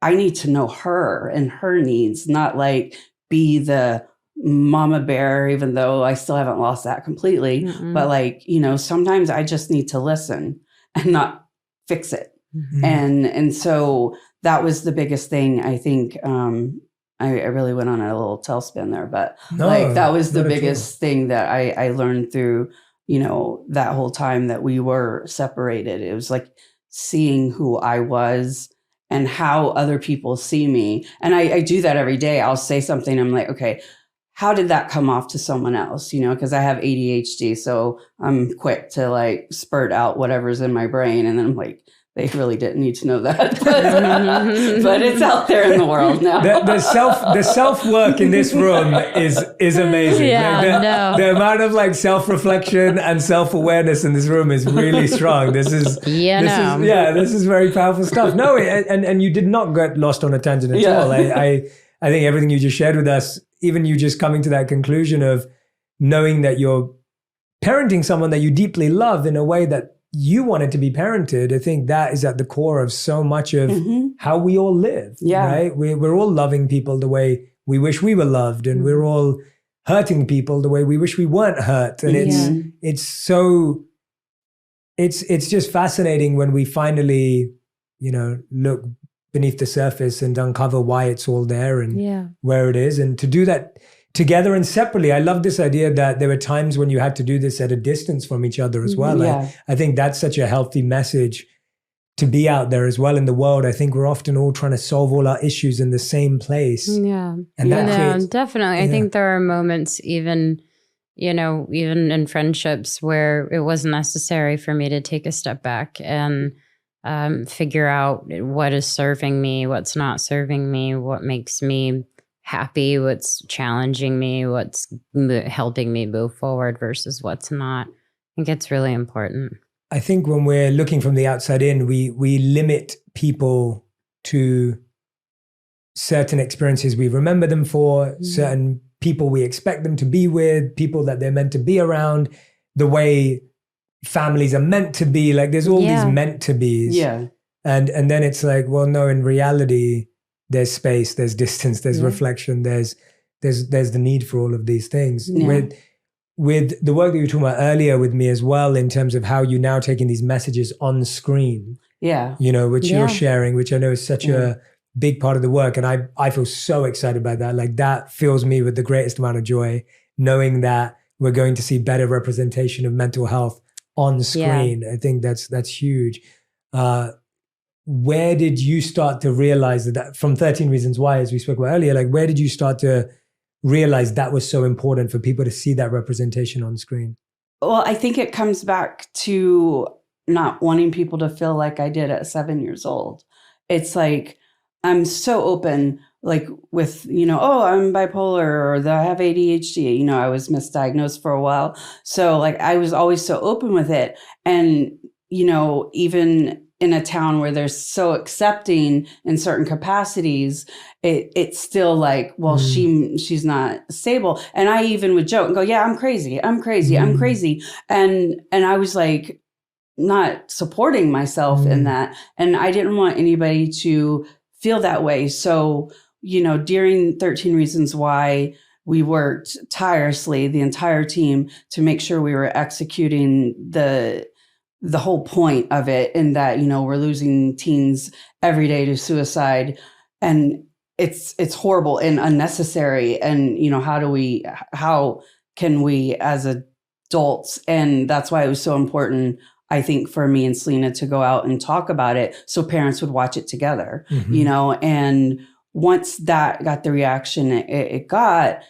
[SPEAKER 3] I need to know her and her needs, not like be the mama bear, even though I still haven't lost that completely.
[SPEAKER 2] Mm-mm.
[SPEAKER 3] But like, sometimes I just need to listen and not fix it.
[SPEAKER 1] Mhm.
[SPEAKER 3] And so that was the biggest thing. I think I really went on a little tailspin there, but
[SPEAKER 1] No,
[SPEAKER 3] like that was the
[SPEAKER 1] not at all.
[SPEAKER 3] biggest thing that I learned through, that whole time that we were separated. It was like seeing who I was and how other people see me. And I do that every day. I'll say something. I'm like, okay, how did that come off to someone else? Because I have ADHD. So I'm quick to like spurt out whatever's in my brain. And then I'm like, they really didn't need to know that, but it's out there in the world now.
[SPEAKER 1] The self work in this room is amazing.
[SPEAKER 2] Yeah,
[SPEAKER 1] the amount of like self reflection and self awareness in this room is really strong. This is very powerful stuff. No, and you did not get lost on a tangent at all. I think everything you just shared with us, even you just coming to that conclusion of knowing that you're parenting someone that you deeply love in a way that you wanted to be parented, I think that is at the core of so much of how we all live.
[SPEAKER 3] Yeah.
[SPEAKER 1] Right? We're all loving people the way we wish we were loved, and we're all hurting people the way we wish we weren't hurt. And it's just fascinating when we finally, look beneath the surface and uncover why it's all there and where it is. And to do that together and separately. I love this idea that there were times when you had to do this at a distance from each other as well.
[SPEAKER 3] Yeah.
[SPEAKER 1] I think that's such a healthy message to be out there as well in the world. I think we're often all trying to solve all our issues in the same place.
[SPEAKER 2] Yeah.
[SPEAKER 1] And that creates,
[SPEAKER 2] definitely. I think there are moments even in friendships where it was necessary for me to take a step back and figure out what is serving me, what's not serving me, what makes me happy, what's challenging me, what's helping me move forward versus what's not. I think it's really important.
[SPEAKER 1] I think when we're looking from the outside in, we limit people to certain experiences we remember them for, certain people we expect them to be with, people that they're meant to be around, the way families are meant to be. Like there's all these meant to be's.
[SPEAKER 3] Yeah. And
[SPEAKER 1] then it's like, well, no, in reality, there's space, there's distance, there's reflection, there's the need for all of these things.
[SPEAKER 3] Yeah.
[SPEAKER 1] With the work that you were talking about earlier with me as well, in terms of how you're now taking these messages on screen, which you're sharing, which I know is such a big part of the work. And I feel so excited about that. Like that fills me with the greatest amount of joy, knowing that we're going to see better representation of mental health on screen. I think that's huge. Where did you start to realize that from 13 Reasons Why, as we spoke about earlier, like where did you start to realize that was so important for people to see that representation on screen?
[SPEAKER 3] Well, I think it comes back to not wanting people to feel like I did at 7 years old. It's like, I'm so open, like with, I'm bipolar or I have ADHD, I was misdiagnosed for a while. So like, I was always so open with it. And, even in a town where they're so accepting in certain capacities, it's still like, well, she's not stable. And I even would joke and go, yeah, I'm crazy. I'm crazy. And I was like, not supporting myself in that. And I didn't want anybody to feel that way. So, during 13 Reasons Why, we worked tirelessly, the entire team, to make sure we were executing the whole point of it, in that, we're losing teens every day to suicide, and it's horrible and unnecessary. And, how can we as adults, and that's why it was so important, I think, for me and Selena to go out and talk about it so parents would watch it together, and once that got the reaction it got,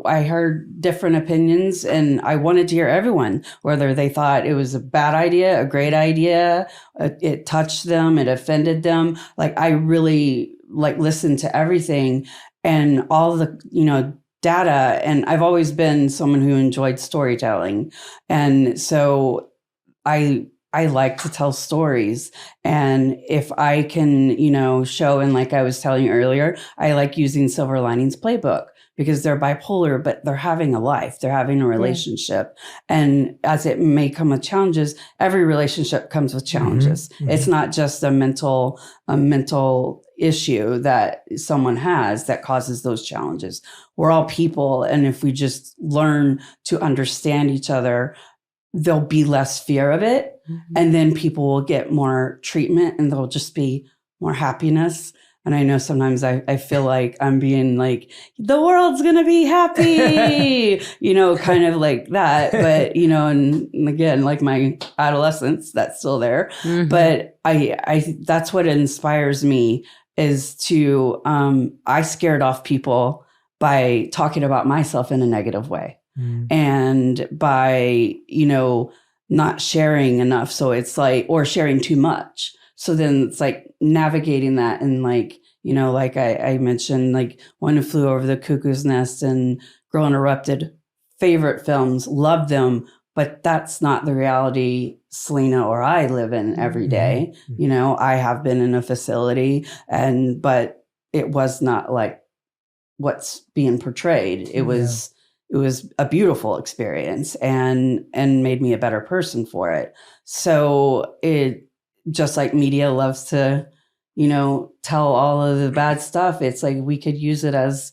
[SPEAKER 3] I heard different opinions, and I wanted to hear everyone, whether they thought it was a bad idea, a great idea, it touched them, it offended them. Like I really listened to everything and all the, data. And I've always been someone who enjoyed storytelling. And so I I like to tell stories. And if I can, show, and like I was telling you earlier, I like using Silver Linings Playbook because they're bipolar, but they're having a life, they're having a relationship. And as it may come with challenges, every relationship comes with challenges.
[SPEAKER 1] Mm-hmm.
[SPEAKER 3] It's not just a mental issue that someone has that causes those challenges. We're all people. And if we just learn to understand each other, there'll be less fear of it.
[SPEAKER 2] Mm-hmm.
[SPEAKER 3] And then people will get more treatment and there'll just be more happiness. And I know sometimes I feel like I'm being like, the world's going to be happy, kind of like that. But, and again, like my adolescence, that's still there.
[SPEAKER 2] Mm-hmm.
[SPEAKER 3] But I that's what inspires me is to, I scared off people by talking about myself in a negative way.
[SPEAKER 1] Mm.
[SPEAKER 3] And by, not sharing enough. So it's like, or sharing too much. So then it's like navigating that and like, like I mentioned, like One Who Flew Over the Cuckoo's Nest and Girl Interrupted, favorite films, love them. But that's not the reality Selena or I live in every day.
[SPEAKER 1] Mm-hmm.
[SPEAKER 3] I have been in a facility but it was not like what's being portrayed. It was a beautiful experience and made me a better person for it. So it just like media loves to, tell all of the bad stuff. It's like we could use it as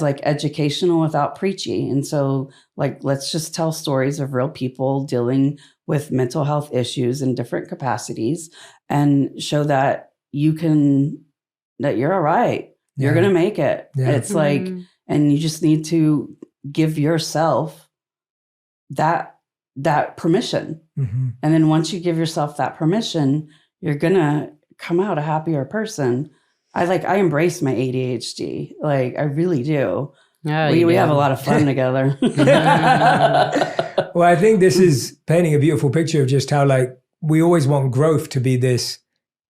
[SPEAKER 3] like educational without preachy. And so like, let's just tell stories of real people dealing with mental health issues in different capacities and show that that you're all right.
[SPEAKER 1] Yeah.
[SPEAKER 3] You're going to make it.
[SPEAKER 1] Yeah.
[SPEAKER 3] It's like, and you just need to give yourself that permission.
[SPEAKER 1] Mm-hmm.
[SPEAKER 3] And then once you give yourself that permission, you're going to come out a happier person. I embrace my ADHD. Like I really do.
[SPEAKER 2] Oh,
[SPEAKER 3] We have a lot of fun together.
[SPEAKER 1] Well, I think this is painting a beautiful picture of just how like we always want growth to be this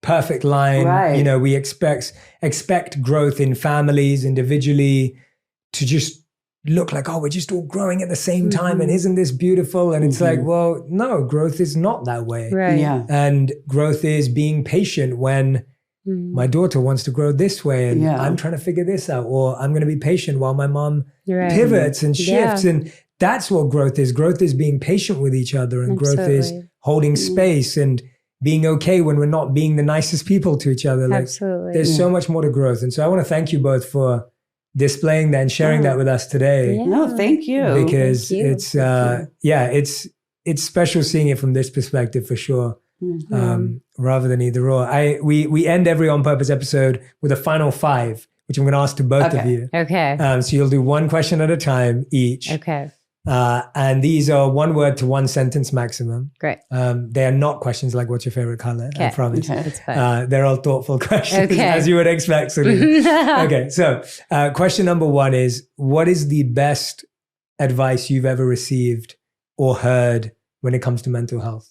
[SPEAKER 1] perfect line.
[SPEAKER 3] Right.
[SPEAKER 1] We expect growth in families individually to just look like, oh, we're just all growing at the same time. And isn't this beautiful? And it's like, well, no, growth is not that way.
[SPEAKER 2] Right.
[SPEAKER 3] Yeah.
[SPEAKER 1] And growth is being patient when my daughter wants to grow this way and I'm trying to figure this out, or I'm going to be patient while my mom pivots and shifts. And that's what growth is. Growth is being patient with each other, and growth is holding space and being okay when we're not being the nicest people to each other. Like, there's so much more to growth. And so I want to thank you both for displaying that and sharing that with us today.
[SPEAKER 2] Yeah.
[SPEAKER 3] No, thank you.
[SPEAKER 1] Because it's it's special seeing it from this perspective for sure. Rather than either or. We end every On Purpose episode with a final 5, which I'm going to ask to both of you.
[SPEAKER 2] Okay.
[SPEAKER 1] So you'll do one question at a time each.
[SPEAKER 2] Okay.
[SPEAKER 1] And these are 1 word to 1 sentence maximum.
[SPEAKER 2] Great.
[SPEAKER 1] They are not questions like what's your favorite color, I promise.
[SPEAKER 3] Okay.
[SPEAKER 2] That's fine.
[SPEAKER 1] They're all thoughtful questions,
[SPEAKER 2] Okay.
[SPEAKER 1] as you would expect, Selena. Okay, so question number 1 is, what is the best advice you've ever received or heard when it comes to mental health?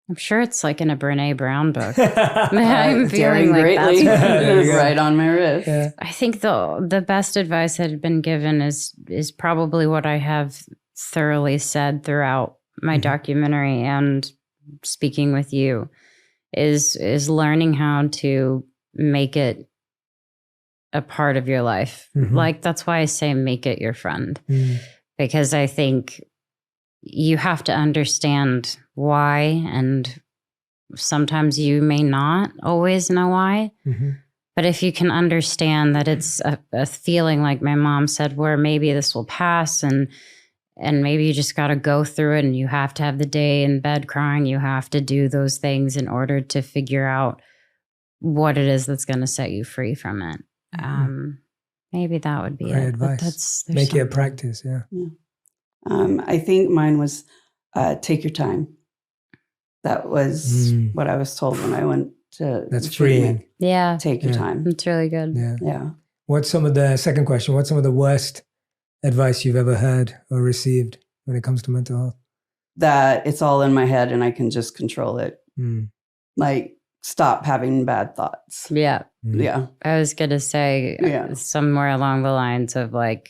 [SPEAKER 2] I'm sure it's like in a Brene Brown book.
[SPEAKER 1] I'm
[SPEAKER 2] I'm feeling like
[SPEAKER 3] greatly.
[SPEAKER 2] that's
[SPEAKER 3] Right on my wrist.
[SPEAKER 1] Yeah.
[SPEAKER 2] I think the best advice that had been given is probably what I have thoroughly said throughout my documentary and speaking with you is learning how to make it a part of your life. Like that's why I say make it your friend. Because I think you have to understand why, and sometimes you may not always know why. But if you can understand that it's a feeling, like my mom said, where maybe this will pass and maybe you just got to go through it, and you have to have the day in bed crying. You have to do those things in order to figure out what it is that's going to set you free from it. Maybe that would be
[SPEAKER 1] Great
[SPEAKER 2] it.
[SPEAKER 1] advice.
[SPEAKER 2] There's
[SPEAKER 1] Make it a
[SPEAKER 2] something.
[SPEAKER 1] practice, yeah.
[SPEAKER 3] I think mine was take your time. That was what I was told when I went to
[SPEAKER 1] That's
[SPEAKER 3] treatment.
[SPEAKER 1] freeing.
[SPEAKER 2] Yeah.
[SPEAKER 3] Take your time.
[SPEAKER 2] It's really good.
[SPEAKER 1] Yeah.
[SPEAKER 3] Yeah.
[SPEAKER 1] What's some of the second question? What's some of the worst advice you've ever heard or received when it comes to mental health?
[SPEAKER 3] That it's all in my head and I can just control it. Like stop having bad thoughts.
[SPEAKER 2] Yeah.
[SPEAKER 3] Yeah.
[SPEAKER 2] I was going to say somewhere along the lines of like,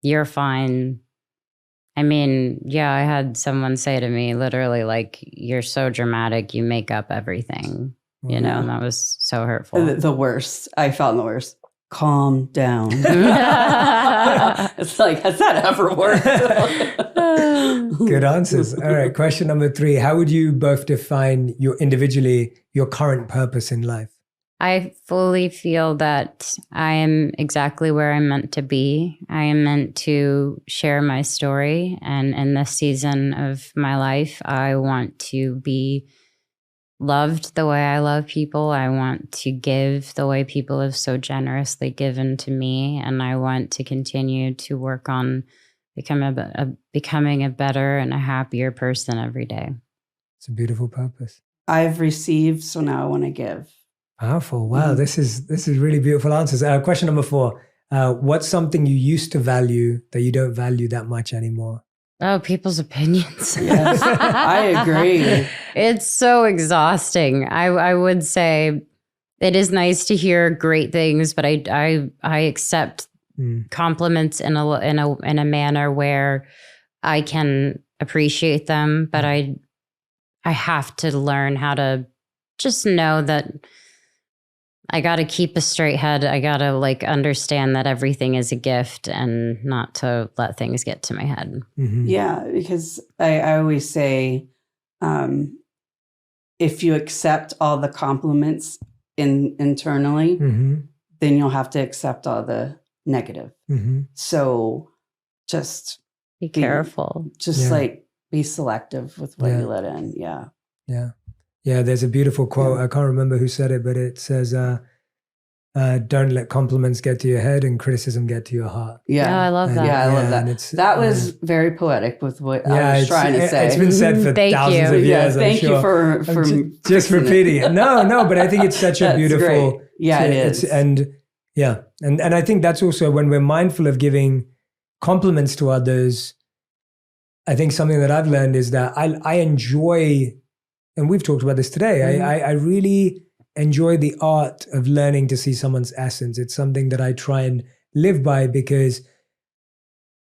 [SPEAKER 2] you're fine I mean, yeah, I had someone say to me literally, like, you're so dramatic, you make up everything, you know, and that was so hurtful.
[SPEAKER 3] The worst. I found the worst. Calm down. It's like, has that ever worked?
[SPEAKER 1] Good answers. All right. Question number 3. How would you both define individually your current purpose in life?
[SPEAKER 2] I fully feel that I am exactly where I'm meant to be. I am meant to share my story. And in this season of my life, I want to be loved the way I love people. I want to give the way people have so generously given to me. And I want to continue to work on becoming a better and a happier person every day.
[SPEAKER 1] It's a beautiful purpose.
[SPEAKER 3] I've received, so now I want to give.
[SPEAKER 1] Powerful. Wow. This is really beautiful answers. Question number 4. What's something you used to value that you don't value that much anymore?
[SPEAKER 2] Oh, people's opinions.
[SPEAKER 3] Yes, I agree.
[SPEAKER 2] It's so exhausting. I would say it is nice to hear great things, but I accept compliments in a manner where I can appreciate them, but I have to learn how to just know that I got to keep a straight head. I got to understand that everything is a gift and not to let things get to my head.
[SPEAKER 1] Mm-hmm.
[SPEAKER 3] Yeah, because I always say, if you accept all the compliments internally, then you'll have to accept all the negative. So just
[SPEAKER 2] be careful.
[SPEAKER 3] Be selective with what you let in. Yeah.
[SPEAKER 1] Yeah. Yeah, there's a beautiful quote. I can't remember who said it, but it says, don't let compliments get to your head and criticism get to your heart.
[SPEAKER 3] Yeah,
[SPEAKER 2] I love that.
[SPEAKER 3] Yeah, I love that. That was very poetic with what I was trying to say.
[SPEAKER 1] It's been said for thousands of years.
[SPEAKER 3] Thank you for
[SPEAKER 1] just repeating it. No, but I think it's such a beautiful.
[SPEAKER 3] Great. Yeah, it is.
[SPEAKER 1] And I think that's also when we're mindful of giving compliments to others. I think something that I've learned is that I enjoy. And we've talked about this today. I really enjoy the art of learning to see someone's essence. It's something that I try and live by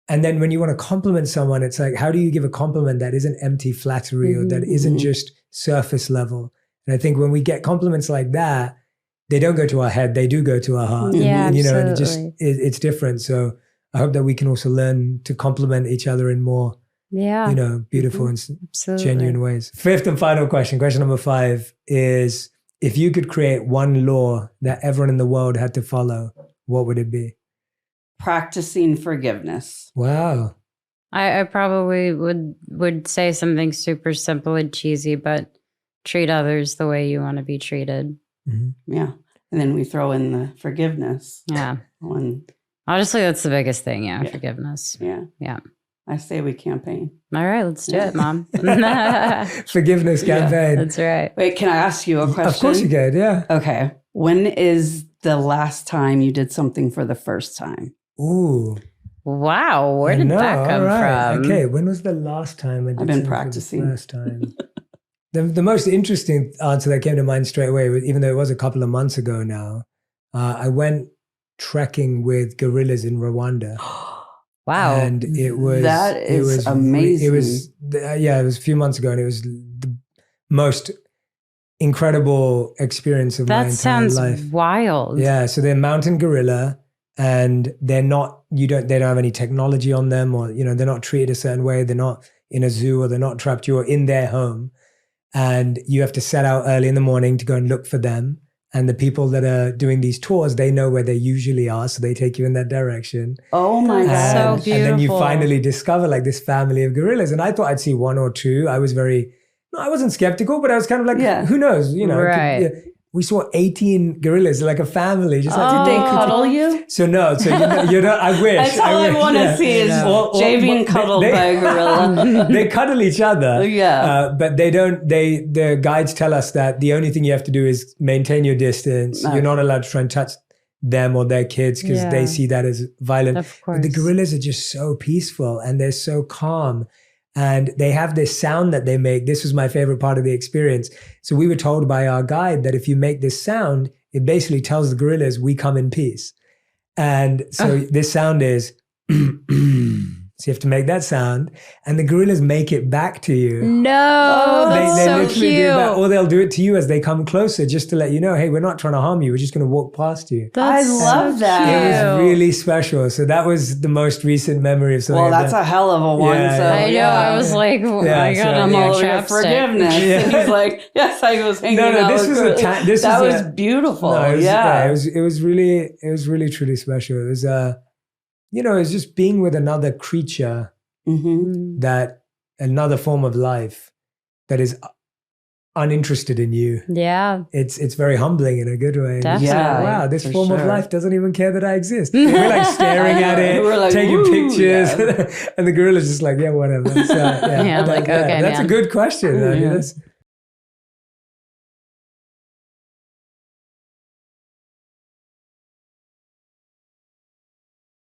[SPEAKER 1] and then when you want to compliment someone, it's like, how do you give a compliment that isn't empty flattery or that isn't just surface level? And I think when we get compliments like that, they don't go to our head, they do go to our heart.
[SPEAKER 2] Yeah,
[SPEAKER 1] and,
[SPEAKER 2] absolutely.
[SPEAKER 1] And it's different. So I hope that we can also learn to compliment each other in more beautiful and genuine ways. 5th and final question number 5 is, if you could create one law that everyone in the world had to follow, what would it be?
[SPEAKER 3] Practicing forgiveness.
[SPEAKER 1] Wow.
[SPEAKER 2] I probably would say something super simple and cheesy, but treat others the way you want to be treated.
[SPEAKER 3] Yeah. And then we throw in the forgiveness.
[SPEAKER 2] Yeah. Honestly, that's the biggest thing. Yeah. Forgiveness.
[SPEAKER 3] Yeah.
[SPEAKER 2] Yeah.
[SPEAKER 3] I say we campaign.
[SPEAKER 2] All right, let's do it, Mom.
[SPEAKER 1] Forgiveness campaign.
[SPEAKER 2] That's right.
[SPEAKER 3] Wait, can I ask you a question?
[SPEAKER 1] Of course you can, yeah.
[SPEAKER 3] Okay. When is the last time you did something for the first time?
[SPEAKER 1] Ooh.
[SPEAKER 2] Wow, where did that come from?
[SPEAKER 1] Okay, when was the last time I did
[SPEAKER 3] I've been
[SPEAKER 1] something
[SPEAKER 3] practicing.
[SPEAKER 1] for the first time? The most interesting answer that came to mind straight away, even though it was a couple of months ago now, I went trekking with gorillas in Rwanda.
[SPEAKER 2] Wow.
[SPEAKER 1] And it was
[SPEAKER 3] amazing.
[SPEAKER 1] It was a few months ago, and it was the most incredible experience of my entire life.
[SPEAKER 2] That sounds wild.
[SPEAKER 1] Yeah, so they're mountain gorilla, and they don't have any technology on them, or they're not treated a certain way. They're not in a zoo, or they're not trapped. You're in their home, and you have to set out early in the morning to go and look for them. And the people that are doing these tours, they know where they usually are, so they take you in that direction.
[SPEAKER 3] Oh my God.
[SPEAKER 2] So beautiful.
[SPEAKER 1] And then you finally discover this family of gorillas. And I thought I'd see one or two. I wasn't skeptical, but I was kind of like, who knows?
[SPEAKER 2] Right.
[SPEAKER 1] We saw 18 gorillas, like a family. Just
[SPEAKER 3] did they cuddle you?
[SPEAKER 1] So no, I wish.
[SPEAKER 3] That's all I want to see is Jay being cuddled by a gorilla.
[SPEAKER 1] They cuddle each other.
[SPEAKER 3] Yeah.
[SPEAKER 1] But they don't, the guides tell us that the only thing you have to do is maintain your distance. Okay. You're not allowed to try and touch them or their kids because they see that as violent.
[SPEAKER 2] Of course.
[SPEAKER 1] But the gorillas are just so peaceful and they're so calm. And they have this sound that they make. This was my favorite part of the experience. So we were told by our guide that if you make this sound, it basically tells the gorillas, we come in peace. And so this sound is, So you have to make that sound, and the gorillas make it back to you.
[SPEAKER 2] No, that's
[SPEAKER 1] They
[SPEAKER 2] so
[SPEAKER 1] literally
[SPEAKER 2] cute.
[SPEAKER 1] do that, or they'll do it to you as they come closer, just to let you know, hey, we're not trying to harm you. We're just going to walk past you.
[SPEAKER 2] That's
[SPEAKER 3] I love that.
[SPEAKER 1] It
[SPEAKER 2] cute.
[SPEAKER 1] was really special. So that was the most recent memory of something.
[SPEAKER 3] Well,
[SPEAKER 1] like
[SPEAKER 3] that's
[SPEAKER 1] that.
[SPEAKER 3] a hell of a one.
[SPEAKER 1] Yeah,
[SPEAKER 3] so
[SPEAKER 1] yeah.
[SPEAKER 2] I know.
[SPEAKER 3] yeah.
[SPEAKER 2] I was like, oh
[SPEAKER 1] Yeah,
[SPEAKER 2] my
[SPEAKER 1] so,
[SPEAKER 2] god, I'm
[SPEAKER 1] yeah.
[SPEAKER 2] all
[SPEAKER 3] All over
[SPEAKER 2] chapstick.
[SPEAKER 3] forgiveness.
[SPEAKER 1] Yeah.
[SPEAKER 3] And he's like, yes, I was hanging out.
[SPEAKER 1] This was
[SPEAKER 3] with
[SPEAKER 1] this
[SPEAKER 3] that
[SPEAKER 1] was
[SPEAKER 3] was beautiful.
[SPEAKER 1] No, it was,
[SPEAKER 3] yeah.
[SPEAKER 1] it was really truly special. It was it was just being with another creature,
[SPEAKER 3] Mm-hmm.
[SPEAKER 1] that another form of life that is uninterested in you.
[SPEAKER 2] Yeah.
[SPEAKER 1] It's very humbling in a good way. It's
[SPEAKER 2] Definitely.
[SPEAKER 1] just like,
[SPEAKER 3] Yeah,
[SPEAKER 1] wow, this
[SPEAKER 3] for
[SPEAKER 1] form of
[SPEAKER 3] sure.
[SPEAKER 1] life doesn't even care that I exist. We're like staring at it,
[SPEAKER 3] We're like,
[SPEAKER 1] taking
[SPEAKER 3] "Woo,"
[SPEAKER 1] pictures,
[SPEAKER 3] yeah.
[SPEAKER 1] and the gorilla's just like, yeah, whatever. So,
[SPEAKER 2] Yeah, like, okay,
[SPEAKER 1] that's a
[SPEAKER 2] man.
[SPEAKER 1] good question. I mean,
[SPEAKER 3] Yeah.
[SPEAKER 1] that's